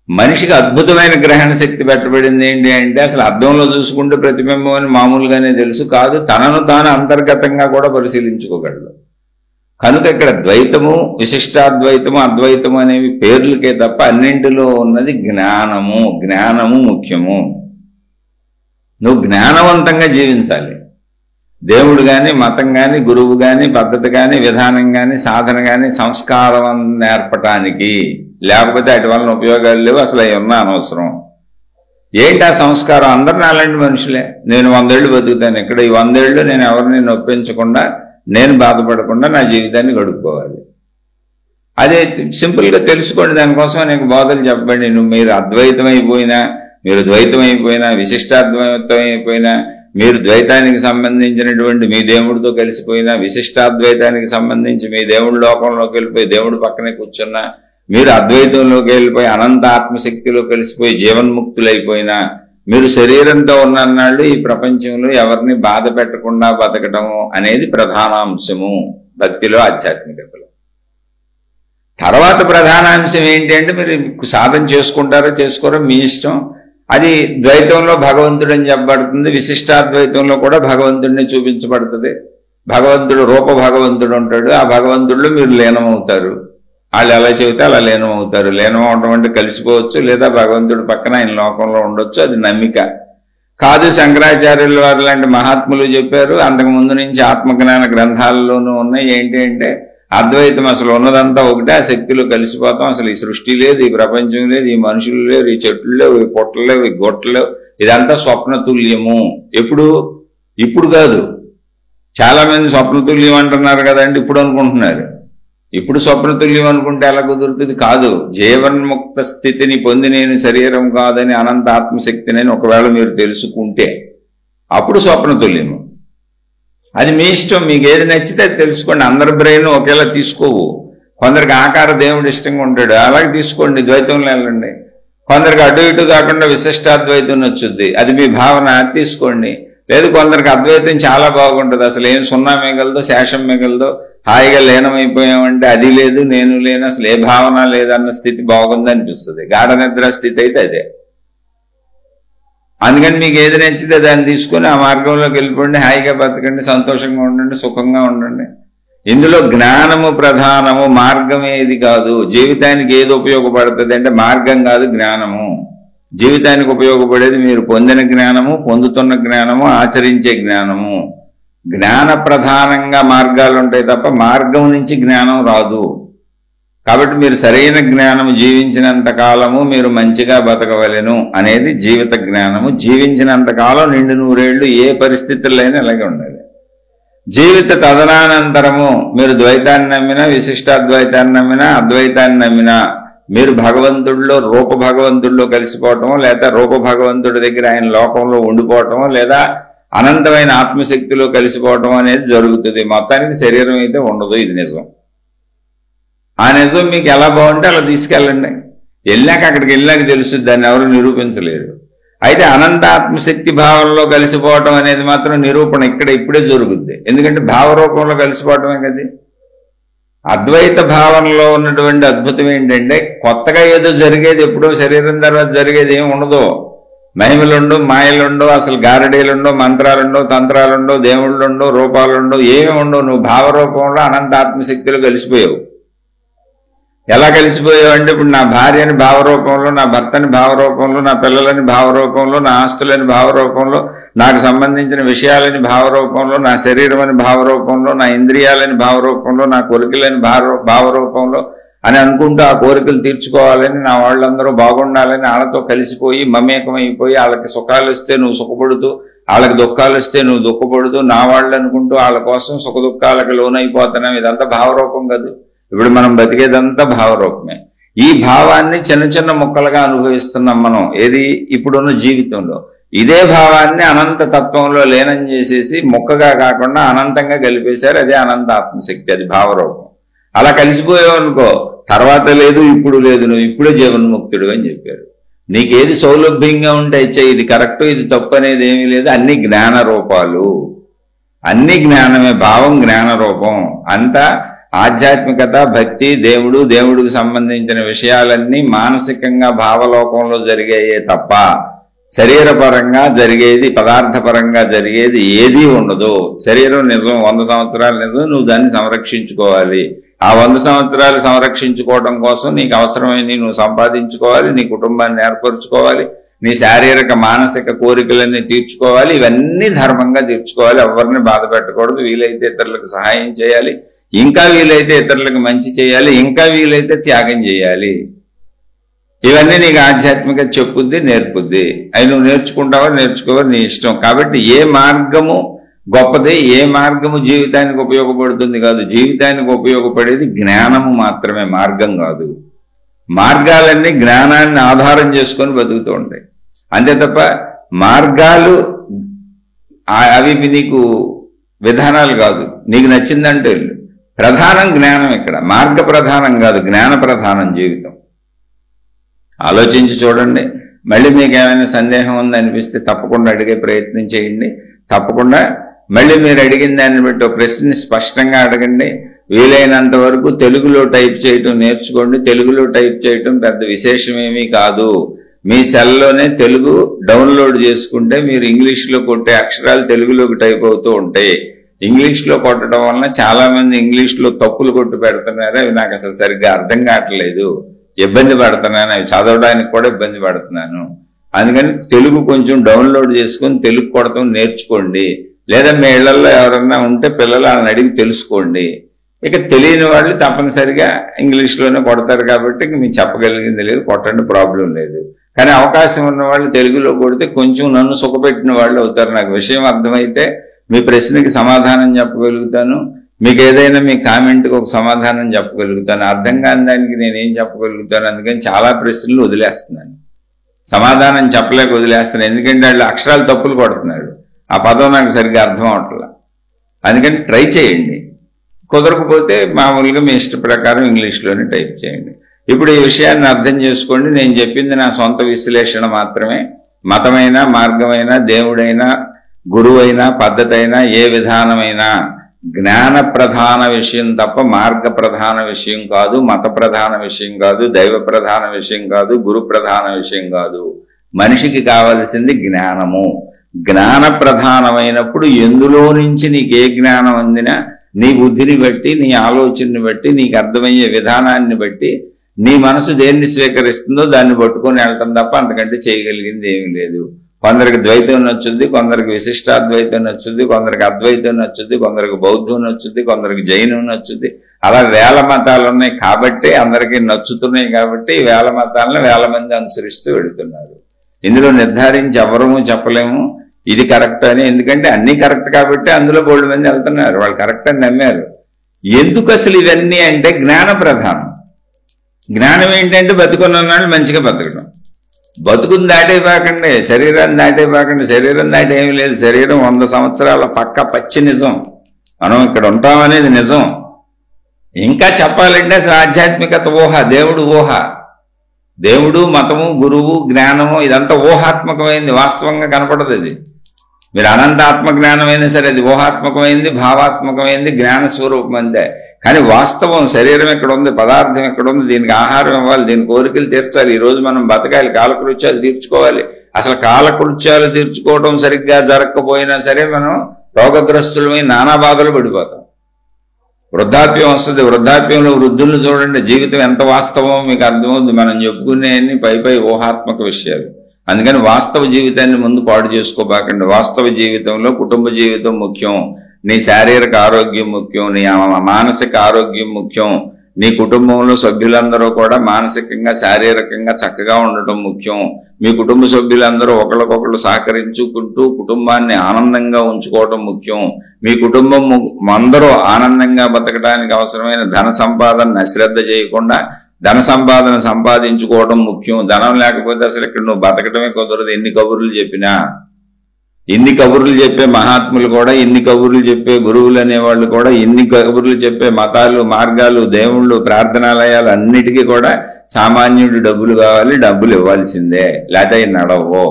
Speaker 1: మనిషికి అద్భుతమైన గ్రహణ శక్తి పెట్టబడింది ఏంటి అంటే అసలు అద్దంలో చూసుకుంటే ప్రతిబింబం అని మామూలుగానే తెలుసు, కాదు తనను తాను అంతర్గతంగా కూడా పరిశీలించుకోగలడు. కనుక ఇక్కడ ద్వైతము, విశిష్టాద్వైతము, అద్వైతము అనేవి పేర్లకే తప్ప అన్నింటిలో ఉన్నది జ్ఞానము. జ్ఞానము ముఖ్యము. నువ్వు జ్ఞానవంతంగా జీవించాలి. దేవుడు కానీ, మతం కానీ, గురువు కానీ, పద్ధతి కానీ, విధానం కానీ, సాధన కానీ సంస్కారం నేర్పటానికి. లేకపోతే అటు వలన ఉపయోగాలు లేవు, అసలు అవి ఉన్నా అనవసరం. ఏంటి ఆ సంస్కారం? అందరిని అలాంటి మనుషులే. నేను 100 ఏళ్ళు బతుకుతాను ఇక్కడ, ఈ 100 ఏళ్ళు నేను ఎవరిని నొప్పించకుండా, నేను బాధపడకుండా నా జీవితాన్ని గడుపుకోవాలి. అదే సింపుల్గా తెలుసుకోండి. దానికోసం అనేక బోధలు చెప్పండి. మీరు అద్వైతం అయిపోయినా, మీరు ద్వైతం అయిపోయినా, విశిష్టాద్వైతం అయిపోయినా, మీరు ద్వైతానికి సంబంధించినటువంటి మీ దేవుడితో కలిసిపోయినా, విశిష్టాద్వైతానికి సంబంధించి మీ దేవుడి లోకంలోకి వెళ్ళిపోయి దేవుడి పక్కనే కూర్చున్నా, మీరు అద్వైతంలోకి వెళ్ళిపోయి అనంత ఆత్మశక్తిలో కలిసిపోయి జీవన్ముక్తులైపోయినా, మీరు శరీరంతో ఉన్నన్నాళ్ళు ఈ ప్రపంచంలో ఎవరిని బాధ పెట్టకుండా బతకటము అనేది ప్రధానాంశము భక్తిలో, ఆధ్యాత్మికతలో. తర్వాత ప్రధానాంశం ఏంటి అంటే మీరు సాధన చేసుకుంటారో చేసుకోరో మీ ఇష్టం. అది ద్వైతంలో భగవంతుడు అని చెప్పబడుతుంది, విశిష్టాద్వైతంలో కూడా భగవంతుడిని చూపించబడుతుంది. భగవంతుడు రూప భగవంతుడు ఉంటాడు, ఆ భగవంతుడిలో మీరు లీనమవుతారు. వాళ్ళు ఎలా చెబితే అలా లీనమవుతారు. లీనం అవడం అంటే కలిసిపోవచ్చు, లేదా భగవంతుడి పక్కన ఆయన లోకంలో ఉండొచ్చు. అది నమ్మిక కాదు. శంకరాచార్యుల వారు లాంటి మహాత్ములు చెప్పారు. అంతకు ముందు నుంచి ఆత్మజ్ఞాన గ్రంథాల్లోనూ ఉన్నాయి. ఏంటి అంటే అద్వైతం అసలు ఉన్నదంతా ఒకటే, ఆ శక్తిలో కలిసిపోతాం. అసలు ఈ సృష్టి లేదు, ఈ ప్రపంచం లేదు, ఈ మనుషులు లేరు, ఈ చెట్లు లేవు, ఈ పొట్టలు లేవు, ఈ గొట్టలు లేవు. ఇదంతా స్వప్నతుల్యము. ఇప్పుడు కాదు. చాలా మంది స్వప్నతుల్యం అంటున్నారు కదండి, ఇప్పుడు అనుకుంటున్నారు. ఇప్పుడు స్వప్నతుల్యం అనుకుంటే ఎలా కుదురుతుంది? కాదు. జీవన్ముక్త స్థితిని పొంది నేను శరీరం కాదని, అనంత ఆత్మశక్తిని ఒకవేళ మీరు తెలుసుకుంటే అప్పుడు స్వప్నతుల్యము. అది మీ ఇష్టం. మీకు ఏది నచ్చితే అది తెలుసుకోండి. అందరి బ్రెయిన్ ఒకేలా తీసుకోవు. కొందరికి ఆకార దేవుడు ఇష్టంగా ఉంటాడు, అలాగే తీసుకోండి, ద్వైతంలో వెళ్ళండి. కొందరికి అటు ఇటు కాకుండా విశిష్టాద్వైతం వచ్చుద్ది, అది మీ భావన, తీసుకోండి. లేదు కొందరికి అద్వైతం చాలా బాగుంటుంది, అసలు ఏం సున్నా మిగలదో శేషం మిగలదో, హాయిగా లీనమైపోయామంటే అది లేదు నేను లేను, అసలు ఏ భావన లేదన్న స్థితి బాగుంది అనిపిస్తుంది. గాఢ నిద్ర స్థితి అయితే అదే. అందుకని మీకు ఏది నచ్చితే దాన్ని తీసుకొని ఆ మార్గంలోకి వెళ్ళిపోండి, హాయిగా బతకండి, సంతోషంగా ఉండండి, సుఖంగా ఉండండి. ఇందులో జ్ఞానము ప్రధానము, మార్గం ఏది కాదు. జీవితానికి ఏది ఉపయోగపడుతుంది అంటే మార్గం కాదు, జ్ఞానము. జీవితానికి ఉపయోగపడేది మీరు పొందిన జ్ఞానము, పొందుతున్న జ్ఞానము, ఆచరించే జ్ఞానము. జ్ఞాన ప్రధానంగా మార్గాలు ఉంటాయి తప్ప మార్గం నుంచి జ్ఞానం రాదు. కాబట్టి మీరు సరైన జ్ఞానము జీవించినంత కాలము మీరు మంచిగా బతకవలెను అనేది జీవిత జ్ఞానము. జీవించినంత కాలం నిండు 100 ఏళ్ళు ఏ పరిస్థితుల్లోనైనా ఇలాగే ఉండాలి. జీవిత తదనానంతరము మీరు ద్వైతాన్ని నమ్మినా, విశిష్టాద్వైతాన్ని నమ్మినా, అద్వైతాన్ని నమ్మినా, మీరు భగవంతుడిలో రూప భగవంతుడిలో కలిసిపోవటమో, లేదా రూప భగవంతుడి దగ్గర ఆయన లోకంలో ఉండిపోవటమో, లేదా అనంతమైన ఆత్మశక్తిలో కలిసిపోవటం అనేది జరుగుతుంది. మొత్తానికి శరీరం అయితే ఉండదు. ఇది నిజం. ఆ నిజం మీకు ఎలా బాగుంటే అలా తీసుకెళ్ళండి. వెళ్ళాక అక్కడికి వెళ్ళాక తెలుస్తుంది, దాన్ని ఎవరు నిరూపించలేరు. అయితే అనంత ఆత్మశక్తి భావంలో కలిసిపోవటం అనేది మాత్రం నిరూపణ ఇప్పుడే జరుగుద్ది. ఎందుకంటే భావరూపంలో కలిసిపోవటమే కదా. అద్వైత భావనలో ఉన్నటువంటి అద్భుతం ఏంటంటే కొత్తగా ఏదో జరిగేది, ఎప్పుడో శరీరం తర్వాత జరిగేది ఏమి ఉండదు. మహిమలుండో, మాయలుండో, అసలు గారడీలుండో, మంత్రాలుండో, తంత్రాలుండో, దేవుళ్ళుండో, రూపాలుండో, ఏమి ఉండవు. నువ్వు భావరూపంలో అనంత ఆత్మశక్తిలో కలిసిపోయావు. ఎలా కలిసిపోయావు అంటే ఇప్పుడు నా భార్యని భావరూపంలో, నా భర్తని భావరూపంలో, నా పిల్లలని భావరూపంలో, నా ఆస్తులని భావరూపంలో, నాకు సంబంధించిన విషయాలని భావరూపంలో, నా శరీరం అని భావరూపంలో, నా ఇంద్రియాలని భావరూపంలో, నా కోరికలని భావరూపంలో అని అనుకుంటూ ఆ కోరికలు తీర్చుకోవాలని, నా వాళ్ళందరూ బాగుండాలని వాళ్ళతో కలిసిపోయి మమేకమైపోయి వాళ్ళకి సుఖాలు వస్తే నువ్వు సుఖపడుతూ, వాళ్ళకి దుఃఖాలు వస్తే నువ్వు దుఃఖపడుతూ, నా వాళ్ళు అనుకుంటూ వాళ్ళ కోసం సుఖ దుఃఖాలకు లోనైపోతున్నాం. ఇదంతా భావరూపం కాదు. ఇప్పుడు మనం బతికేదంతా భావరూపమే. ఈ భావాన్ని చిన్న చిన్న ముక్కలుగా అనుభవిస్తున్నాం మనం ఏది ఇప్పుడున్న జీవితంలో. ఇదే భావాన్ని అనంత తత్వంలో లీనం చేసేసి ముక్కగా కాకుండా అనంతంగా కలిపేశారు. అదే అనంత ఆత్మశక్తి, అది భావరూపం. అలా కలిసిపోయావనుకో తర్వాత లేదు, ఇప్పుడు లేదు, నువ్వు ఇప్పుడే జీవన్ముక్తుడు అని చెప్పారు. నీకేది సౌలభ్యంగా ఉంటే ఇచ్చే, ఇది కరెక్ట్ ఇది తప్పు అనేది ఏమీ లేదు. అన్ని జ్ఞాన రూపాలు, అన్ని జ్ఞానమే. భావం జ్ఞాన రూపం. అంతా ఆధ్యాత్మికత, భక్తి, దేవుడు, దేవుడికి సంబంధించిన విషయాలన్నీ మానసికంగా భావలోకంలో జరిగాయే తప్ప శరీరపరంగా జరిగేది, పదార్థపరంగా జరిగేది ఏదీ ఉండదు. శరీరం నిజం, 100 సంవత్సరాలు నిజం. నువ్వు దాన్ని సంరక్షించుకోవాలి. ఆ 100 సంవత్సరాలు సంరక్షించుకోవడం కోసం నీకు అవసరమైనవి నువ్వు సంపాదించుకోవాలి, నీ కుటుంబాన్ని ఏర్పరచుకోవాలి, నీ శారీరక మానసిక కోరికలన్నీ తీర్చుకోవాలి. ఇవన్నీ ధర్మంగా తీర్చుకోవాలి. ఎవరిని బాధ పెట్టకూడదు. వీలైతే ఇతరులకు సహాయం చేయాలి, ఇంకా వీలైతే ఇతరులకు మంచి చేయాలి, ఇంకా వీలైతే త్యాగం చేయాలి. ఇవన్నీ నీకు ఆధ్యాత్మికత చెప్పుద్ది, నేర్పుద్ది. అవి నువ్వు నేర్చుకుంటావా నేర్చుకోవా నీ ఇష్టం. కాబట్టి ఏ మార్గము గొప్పది, ఏ మార్గము జీవితానికి ఉపయోగపడుతుంది కాదు. జీవితానికి ఉపయోగపడేది జ్ఞానము మాత్రమే, మార్గం కాదు. మార్గాలన్నీ జ్ఞానాన్ని ఆధారం చేసుకొని బతుకుతూ ఉంటాయి. అంతే తప్ప మార్గాలు అవి నీకు విధానాలు కాదు. నీకు నచ్చిందంటే ప్రధానం జ్ఞానం. ఇక్కడ మార్గ ప్రధానం కాదు, జ్ఞాన ప్రధానం జీవితం. ఆలోచించి చూడండి. మళ్ళీ మీకు ఏమైనా సందేహం ఉందనిపిస్తే తప్పకుండా అడిగే ప్రయత్నం చేయండి. తప్పకుండా మళ్ళీ మీరు అడిగిన దాన్ని బట్టి ఒక ప్రశ్నని స్పష్టంగా అడగండి. వీలైనంత వరకు తెలుగులో టైప్ చేయటం నేర్చుకోండి. తెలుగులో టైప్ చేయటం పెద్ద విశేషమేమీ కాదు. మీ సెల్లోనే తెలుగు డౌన్లోడ్ చేసుకుంటే మీరు ఇంగ్లీష్లో కొట్టే అక్షరాలు తెలుగులోకి టైప్ అవుతూ ఉంటాయి. ఇంగ్లీష్లో కొట్టడం వలన చాలా మంది ఇంగ్లీష్లో తప్పులు కొట్టు పెడుతున్నారు. అవి నాకు అసలు సరిగ్గా అర్థం కావట్లేదు, ఇబ్బంది పడుతున్నాను. అవి చదవడానికి కూడా ఇబ్బంది పడుతున్నాను. అందుకని తెలుగు కొంచెం డౌన్లోడ్ చేసుకొని తెలుగు కొడతాం నేర్చుకోండి. లేదా మీ ఇళ్లలో ఎవరన్నా ఉంటే పిల్లలు వాళ్ళని అడిగి తెలుసుకోండి. ఇక తెలియని వాళ్ళు తప్పనిసరిగా ఇంగ్లీష్లోనే కొడతారు. కాబట్టి మీకు చెప్పగలిగింది లేదు, కొట్టండి, ప్రాబ్లం లేదు. కానీ అవకాశం ఉన్న వాళ్ళు తెలుగులో కొడితే కొంచెం నన్ను సుఖపెట్టిన వాళ్ళు అవుతారు. నాకు విషయం అర్థమైతే మీ ప్రశ్నకి సమాధానం చెప్పగలుగుతాను. మీకు ఏదైనా మీ కామెంట్కి ఒక సమాధానం చెప్పగలుగుతాను. అర్థం కాని దానికి నేనేం చెప్పగలుగుతాను. అందుకని చాలా ప్రశ్నలు వదిలేస్తున్నాను, సమాధానం చెప్పలేక వదిలేస్తాను. ఎందుకంటే వాళ్ళు అక్షరాలు తప్పులు కొడుతున్నాడు, ఆ పదం నాకు సరిగ్గా అర్థం అవట్లా. అందుకని ట్రై చేయండి. కుదరకపోతే మామూలుగా మీ ఇష్ట ప్రకారం ఇంగ్లీష్లోనే టైప్ చేయండి. ఇప్పుడు ఈ విషయాన్ని అర్థం చేసుకోండి. నేను చెప్పింది నా సొంత విశ్లేషణ మాత్రమే. మతమైనా, మార్గమైనా, దేవుడైనా, గురువైనా, పద్ధతి అయినా, ఏ విధానమైనా జ్ఞాన ప్రధాన విషయం తప్ప మార్గ ప్రధాన విషయం కాదు, మత ప్రధాన విషయం కాదు, దైవ ప్రధాన విషయం కాదు, గురు ప్రధాన విషయం కాదు. మనిషికి కావలసింది జ్ఞానము. జ్ఞాన ప్రధానమైనప్పుడు ఎందులో నుంచి నీకు ఏ జ్ఞానం అందినా నీ బుద్ధిని బట్టి, నీ ఆలోచనని బట్టి, నీకు అర్థమయ్యే విధానాన్ని బట్టి నీ మనసు దేన్ని స్వీకరిస్తుందో దాన్ని పట్టుకొని వెళ్ళటం తప్ప అంతకంటే చేయగలిగింది ఏమీ లేదు. కొందరికి ద్వైతం నచ్చుద్ది, కొందరికి విశిష్టాద్వైతం నచ్చుద్ది, కొందరికి అద్వైతం నచ్చుద్ది, కొందరికి బౌద్ధం నచ్చుద్ది, కొందరికి జైనం నచ్చుద్ది. అలా వేల మతాలు ఉన్నాయి కాబట్టి, అందరికీ నచ్చుతున్నాయి కాబట్టి వేల మతాలను వేల మంది అనుసరిస్తూ వెళుతున్నారు. ఇందులో నిర్ధారించి ఎవరము చెప్పలేము ఇది కరెక్ట్ అని. ఎందుకంటే అన్ని కరెక్ట్ కాబట్టి అందులో బోల్డ్ మంది వెళ్తున్నారు, వాళ్ళు కరెక్ట్ అని నమ్మారు. ఎందుకు అసలు ఇవన్నీ అంటే జ్ఞాన ప్రధానం. జ్ఞానం ఏంటంటే బతుకున్న వాళ్ళు మంచిగా బతకడం. బతుకుని దాటైపోకండి, శరీరాన్ని దాటైపోకండి. శరీరం దాటి ఏమీ లేదు. శరీరం 100 సంవత్సరాల పక్క పచ్చి నిజం. మనం ఇక్కడ ఉంటామనేది నిజం. ఇంకా చెప్పాలంటే అసలు ఆధ్యాత్మికత ఊహ, దేవుడు ఊహ. దేవుడు, మతము, గురువు, జ్ఞానము ఇదంతా ఊహాత్మకమైంది, వాస్తవంగా కనపడదు. అది మీరు అనంత ఆత్మజ్ఞానమైనా సరే అది ఊహాత్మకమైంది, భావాత్మకమైంది, జ్ఞాన స్వరూపం అంతే. కానీ వాస్తవం శరీరం ఎక్కడ ఉంది, పదార్థం ఎక్కడ ఉంది, దీనికి ఆహారం ఇవ్వాలి, దీని కోరికలు తీర్చాలి. ఈ రోజు మనం బతకాలి, కాలకృత్యాలు తీర్చుకోవాలి. అసలు కాలకృత్యాలు తీర్చుకోవడం సరిగ్గా జరగకపోయినా సరే మనం రోగగ్రస్తులమై నానా బాధలు పడిపోతాం. వృద్ధాప్యం వస్తుంది. వృద్ధాప్యంలో వృద్ధులను చూడండి, జీవితం ఎంత వాస్తవమో మీకు అర్థమవుతుంది. మనం చెప్పుకునే అన్ని పై ఊహాత్మక విషయాలు. అందుకని వాస్తవ జీవితాన్ని ముందు పాడు చేసుకోబాకండి. వాస్తవ జీవితంలో కుటుంబ జీవితం ముఖ్యం, నీ శారీరక ఆరోగ్యం ముఖ్యం, నీ మానసిక ఆరోగ్యం ముఖ్యం. నీ కుటుంబంలో సభ్యులందరూ కూడా మానసికంగా, శారీరకంగా చక్కగా ఉండటం ముఖ్యం. మీ కుటుంబ సభ్యులందరూ ఒకరికొకరు సహకరించుకుంటూ కుటుంబాన్ని ఆనందంగా ఉంచుకోవటం ముఖ్యం. మీ కుటుంబం అందరూ ఆనందంగా బతకడానికి అవసరమైన ధన సంపాదన అశ్రద్ధ చేయకుండా ధన సంపాదన సంపాదించుకోవడం ముఖ్యం. ధనం లేకపోతే అసలు ఇక్కడ నువ్వు బతకటమే కుదరదు. ఎన్ని కబుర్లు చెప్పినా, ఇన్ని కబుర్లు చెప్పే మహాత్ములు కూడా, ఇన్ని కబుర్లు చెప్పే గురువులు అనేవాళ్ళు కూడా, ఇన్ని కబుర్లు చెప్పే మతాలు, మార్గాలు, దేవుళ్ళు, ప్రార్థనాలయాలు అన్నిటికీ కూడా సామాన్యుడు డబ్బులు కావాలి, డబ్బులు ఇవ్వాల్సిందే, లేకపోతే నడవో.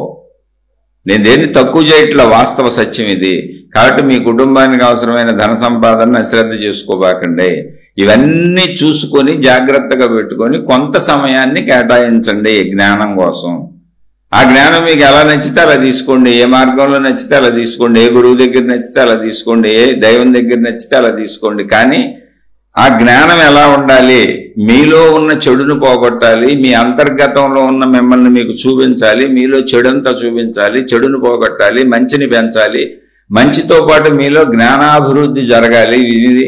Speaker 1: నేను దేన్ని తక్కువ చేయట్లా, వాస్తవ సత్యం ఇది. కాబట్టి మీ కుటుంబానికి అవసరమైన ధన సంపాదన అశ్రద్ధ చేసుకోబాకండి. ఇవన్నీ చూసుకొని జాగ్రత్తగా పెట్టుకొని కొంత సమయాన్ని కేటాయించండి జ్ఞానం కోసం. ఆ జ్ఞానం మీకు ఎలా నచ్చితే అలా తీసుకోండి, ఏ మార్గంలో నచ్చితే అలా తీసుకోండి, ఏ గురువు దగ్గర నచ్చితే అలా తీసుకోండి, ఏ దైవం దగ్గర నచ్చితే అలా తీసుకోండి. కానీ ఆ జ్ఞానం ఎలా ఉండాలి? మీలో ఉన్న చెడును పోగొట్టాలి, మీ అంతర్గతంలో ఉన్న మిమ్మల్ని మీకు చూపించాలి, మీలో చెడంతా చూపించాలి, చెడును పోగొట్టాలి, మంచిని పెంచాలి, మంచితో పాటు మీలో జ్ఞానాభివృద్ధి జరగాలి, ఇది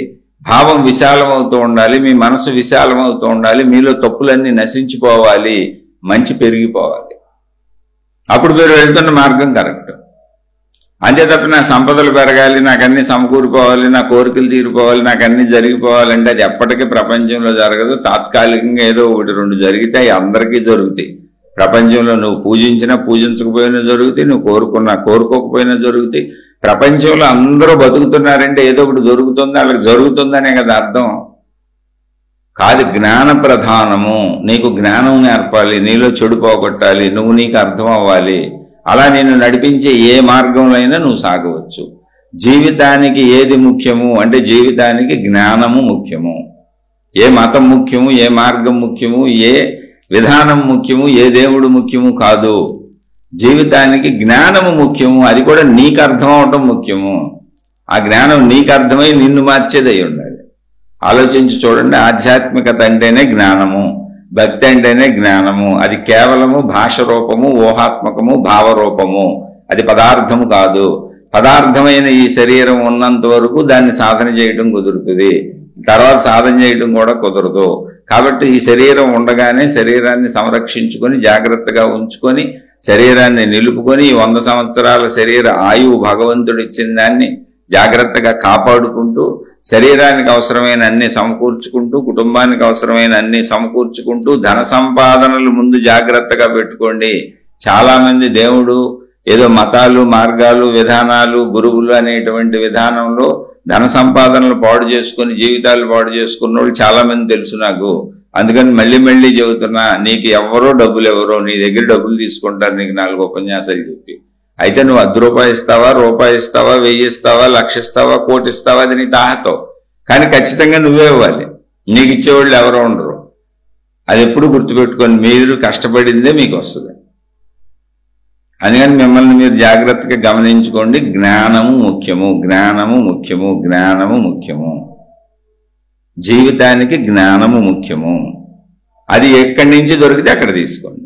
Speaker 1: భావం విశాలమవుతూ ఉండాలి, మీ మనసు విశాలమవుతూ ఉండాలి, మీలో తప్పులన్నీ నశించిపోవాలి. మంచి పెరిగిపోవాలి. అప్పుడు మీరు వెళ్తున్న మార్గం కరెక్ట్. అంతే తప్ప నా సంపదలు పెరగాలి, నాకు అన్ని సమకూరిపోవాలి, నా కోరికలు తీరిపోవాలి, నాకు అన్ని జరిగిపోవాలంటే అది ఎప్పటికీ ప్రపంచంలో జరగదు. తాత్కాలికంగా ఏదో ఒకటి రెండు జరిగితే అవి అందరికీ జరుగుతాయి. ప్రపంచంలో నువ్వు పూజించినా పూజించకపోయినా జరుగుతాయి, నువ్వు కోరుకున్నా కోరుకోకపోయినా జరుగుతాయి. ప్రపంచంలో అందరూ బతుకుతున్నారంటే ఏదో ఒకటి జరుగుతుంది, వాళ్ళకి జరుగుతుందనే కదా అర్థం. కాదు, జ్ఞాన ప్రధానము. నీకు జ్ఞానం నేర్పాలి, నీలో చెడు పోగొట్టాలి, నువ్వు నీకు అర్థం అవ్వాలి. అలా నేను నడిపించే ఏ మార్గంలో అయినా నువ్వు సాగవచ్చు. జీవితానికి ఏది ముఖ్యము అంటే జీవితానికి జ్ఞానము ముఖ్యము. ఏ మతం ముఖ్యము, ఏ మార్గం ముఖ్యము, ఏ విధానం ముఖ్యము, ఏ దేవుడు ముఖ్యము కాదు. జీవితానికి జ్ఞానము ముఖ్యము. అది కూడా నీకు అర్థం అవటం ముఖ్యము. ఆ జ్ఞానం నీకు అర్థమై నిన్ను మార్చేదై ఉండాలి. ఆలోచించి చూడండి, ఆధ్యాత్మికత అంటేనే జ్ఞానము, భక్తి అంటేనే జ్ఞానము. అది కేవలము భాష రూపము, ఊహాత్మకము, భావరూపము. అది పదార్థము కాదు. పదార్థమైన ఈ శరీరం ఉన్నంత వరకు దాన్ని సాధన చేయడం కుదురుతుంది, తర్వాత సాధన చేయడం కూడా కుదరదు. కాబట్టి ఈ శరీరం ఉండగానే శరీరాన్ని సంరక్షించుకొని జాగ్రత్తగా ఉంచుకొని శరీరాన్ని నిలుపుకొని 100 సంవత్సరాల శరీర ఆయువు భగవంతుడు ఇచ్చిన దాన్ని జాగ్రత్తగా కాపాడుకుంటూ శరీరానికి అవసరమైన అన్ని సమకూర్చుకుంటూ కుటుంబానికి అవసరమైన అన్ని సమకూర్చుకుంటూ ధన సంపాదనలు ముందు జాగ్రత్తగా పెట్టుకోండి. చాలా మంది దేవుడు ఏదో మతాలు, మార్గాలు, విధానాలు, గురువులు అనేటువంటి విధానంలో ధన సంపాదనలు పాడు చేసుకుని జీవితాలు పాడు చేసుకున్న వాళ్ళు చాలా మంది తెలుసు నాకు. అందుకని మళ్ళీ చెబుతున్నా, నీకు ఎవరో డబ్బులు ఎవరో నీ దగ్గర డబ్బులు తీసుకుంటారు నీకు 4 ఉపన్యాసాలు చెప్పి. అయితే నువ్వు ₹10 ఇస్తావా, రూపాయి ఇస్తావా, 1000 ఇస్తావా, 1,00,000 ఇస్తావా, 1,00,000 ఇస్తావా, అది నీ తాహతో. కానీ ఖచ్చితంగా నువ్వే ఇవ్వాలి, నీకు ఇచ్చేవాళ్ళు ఎవరో ఉండరు. అది ఎప్పుడు గుర్తుపెట్టుకొని మీరు కష్టపడిందే మీకు వస్తుంది. అందుకని మిమ్మల్ని మీరు జాగ్రత్తగా గమనించుకోండి. జ్ఞానము ముఖ్యము, జ్ఞానము ముఖ్యము, జ్ఞానము ముఖ్యము. జీవితానికి జ్ఞానము ముఖ్యము. అది ఎక్కడి నుంచి దొరికితే అక్కడ తీసుకోండి.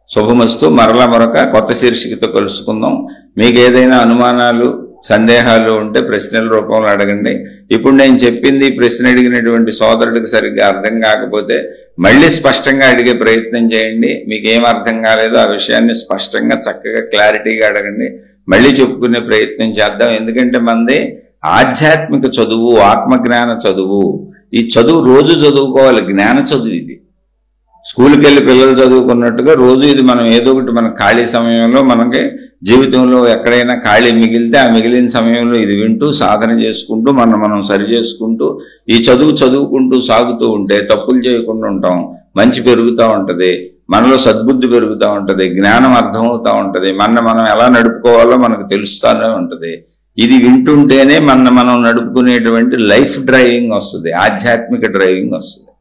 Speaker 1: శుభమస్తు. మరలా మరొక కొత్త శీర్షికతో కలుసుకుందాం. మీకు ఏదైనా అనుమానాలు, సందేహాలు ఉంటే ప్రశ్నల రూపంలో అడగండి. ఇప్పుడు నేను చెప్పింది ప్రశ్న అడిగినటువంటి సోదరుడికి సరిగ్గా అర్థం కాకపోతే మళ్ళీ స్పష్టంగా అడిగే ప్రయత్నం చేయండి. మీకు ఏం అర్థం కాలేదో ఆ విషయాన్ని స్పష్టంగా చక్కగా క్లారిటీగా అడగండి. మళ్ళీ చెప్పుకునే ప్రయత్నం చేద్దాం. ఎందుకంటే మనది ఆధ్యాత్మిక చదువు, ఆత్మజ్ఞాన చదువు. ఈ చదువు రోజు చదువుకోవాలి. జ్ఞాన చదువు ఇది. స్కూల్కి వెళ్ళి పిల్లలు చదువుకున్నట్టుగా రోజు ఇది మనం ఏదో ఒకటి మన ఖాళీ సమయంలో, మనకి జీవితంలో ఎక్కడైనా ఖాళీ మిగిలితే ఆ మిగిలిన సమయంలో ఇది వింటూ సాధన చేసుకుంటూ మనం సరి చేసుకుంటూ ఈ చదువుకుంటూ సాగుతూ ఉంటే తప్పులు చేయకుండా ఉంటాం. మంచి పెరుగుతూ ఉంటది, మనలో సద్బుద్ధి పెరుగుతూ ఉంటది, జ్ఞానం అర్థమవుతూ ఉంటది, మనం ఎలా నడుపుకోవాలో మనకు తెలుస్తూనే ఉంటది. ఇది వింటుంటేనే మనం నడుపుకునేటువంటి లైఫ్ డ్రైవింగ్ వస్తుంది, ఆధ్యాత్మిక డ్రైవింగ్ వస్తుంది.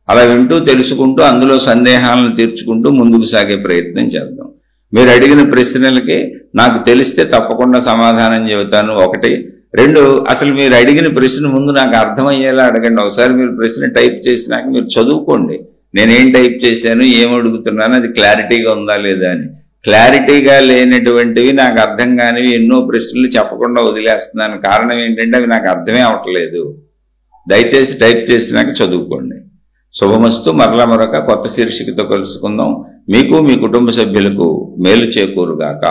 Speaker 1: అలా వింటూ తెలుసుకుంటూ అందులో సందేహాలను తీర్చుకుంటూ ముందుకు సాగే ప్రయత్నం చేద్దాం. మీరు అడిగిన ప్రశ్నలకి నాకు తెలిస్తే తప్పకుండా సమాధానం చెబుతాను. 1. 2, అసలు మీరు అడిగిన ప్రశ్న ముందు నాకు అర్థమయ్యేలా అడగండి. ఒకసారి మీరు ప్రశ్న టైప్ చేసినాక మీరు చదువుకోండి, నేనేం టైప్ చేశాను, ఏం అడుగుతున్నాను, అది క్లారిటీగా ఉందా లేదా అని. క్లారిటీగా లేనటువంటివి, నాకు అర్థం కానివి ఎన్నో ప్రశ్నలు చెప్పకుండా వదిలేస్తున్నాను. కారణం ఏంటంటే అవి నాకు అర్థమే అవట్లేదు. దయచేసి టైప్ చేసినాక చదువుకోండి. శుభమస్తు. మరలా మరొక కొత్త శీర్షికతో కలుసుకుందాం. మీకు మీ కుటుంబ సభ్యులకు మేలు చేకూరుగాక.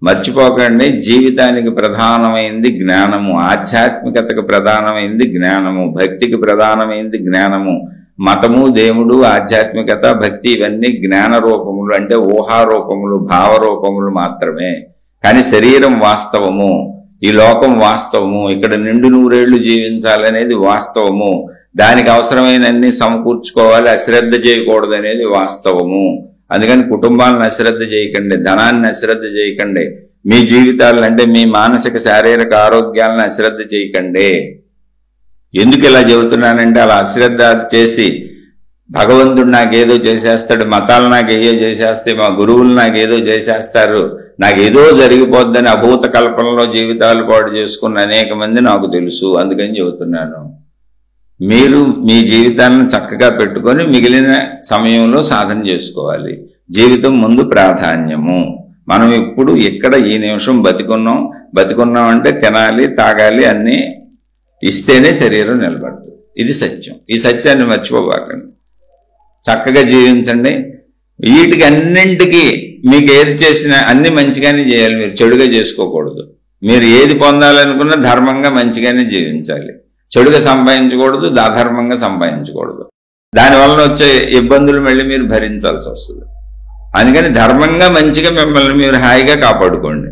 Speaker 1: మర్చిపోకండి, జీవితానికి ప్రధానమైంది జ్ఞానము, ఆధ్యాత్మికతకు ప్రధానమైంది జ్ఞానము, భక్తికి ప్రధానమైంది జ్ఞానము. మతము, దేవుడు, ఆధ్యాత్మికత, భక్తి ఇవన్నీ జ్ఞాన రూపములు, అంటే ఊహారూపములు, భావరూపములు మాత్రమే. కానీ శరీరం వాస్తవము, ఈ లోకం వాస్తవము, ఇక్కడ నిండు 100 ఏళ్లు జీవించాలనేది వాస్తవము, దానికి అవసరమైన అన్ని సమకూర్చుకోవాలి, అశ్రద్ధ చేయకూడదు అనేది వాస్తవము. అందుకని కుటుంబాలను అశ్రద్ధ చేయకండి, ధనాన్ని అశ్రద్ధ చేయకండి, మీ జీవితాలను అంటే మీ మానసిక శారీరక ఆరోగ్యాలను అశ్రద్ధ చేయకండి. ఎందుకు ఇలా చెబుతున్నానంటే అలా అశ్రద్ధ చేసి భగవంతుడు నాకేదో చేసేస్తాడు, మతాలు నాకేదో చేసేస్తే, మా గురువులు నాకేదో చేసేస్తారు, నాకేదో జరిగిపోద్దని అభూత కల్పనలో జీవితాలు పాడు చేసుకున్న అనేక మంది నాకు తెలుసు. అందుకని చెబుతున్నాను, మీరు మీ జీవితాలను చక్కగా పెట్టుకొని మిగిలిన సమయంలో సాధన చేసుకోవాలి. జీవితం ముందు ప్రాధాన్యము. మనం ఇప్పుడు ఇక్కడ ఈ నిమిషం బతికున్నామంటే తినాలి, తాగాలి, అన్నీ ఇస్తేనే శరీరం నిలబడుతుంది. ఇది సత్యం. ఈ సత్యాన్ని మర్చిపోబాకండి. చక్కగా జీవించండి. వీటికి అన్నింటికి మీకు ఏది చేసినా అన్ని మంచిగానే చేయాలి, మీరు చెడుగా చేసుకోకూడదు. మీరు ఏది పొందాలనుకున్నా ధర్మంగా మంచిగానే జీవించాలి, చెడుగా సంపాదించకూడదు, అధర్మంగా సంపాదించకూడదు. దానివల్ల వచ్చే ఇబ్బందులు మళ్ళీ మీరు భరించాల్సి వస్తుంది. అందుకని ధర్మంగా మంచిగా మిమ్మల్ని మీరు హాయిగా కాపాడుకోండి,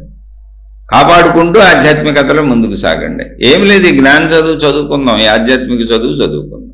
Speaker 1: కాపాడుకుంటూ ఆధ్యాత్మికతలో ముందుకు సాగండి. ఏం లేదు, ఈ జ్ఞాన చదువుకుందాం, ఈ ఆధ్యాత్మిక చదువుకుందాం.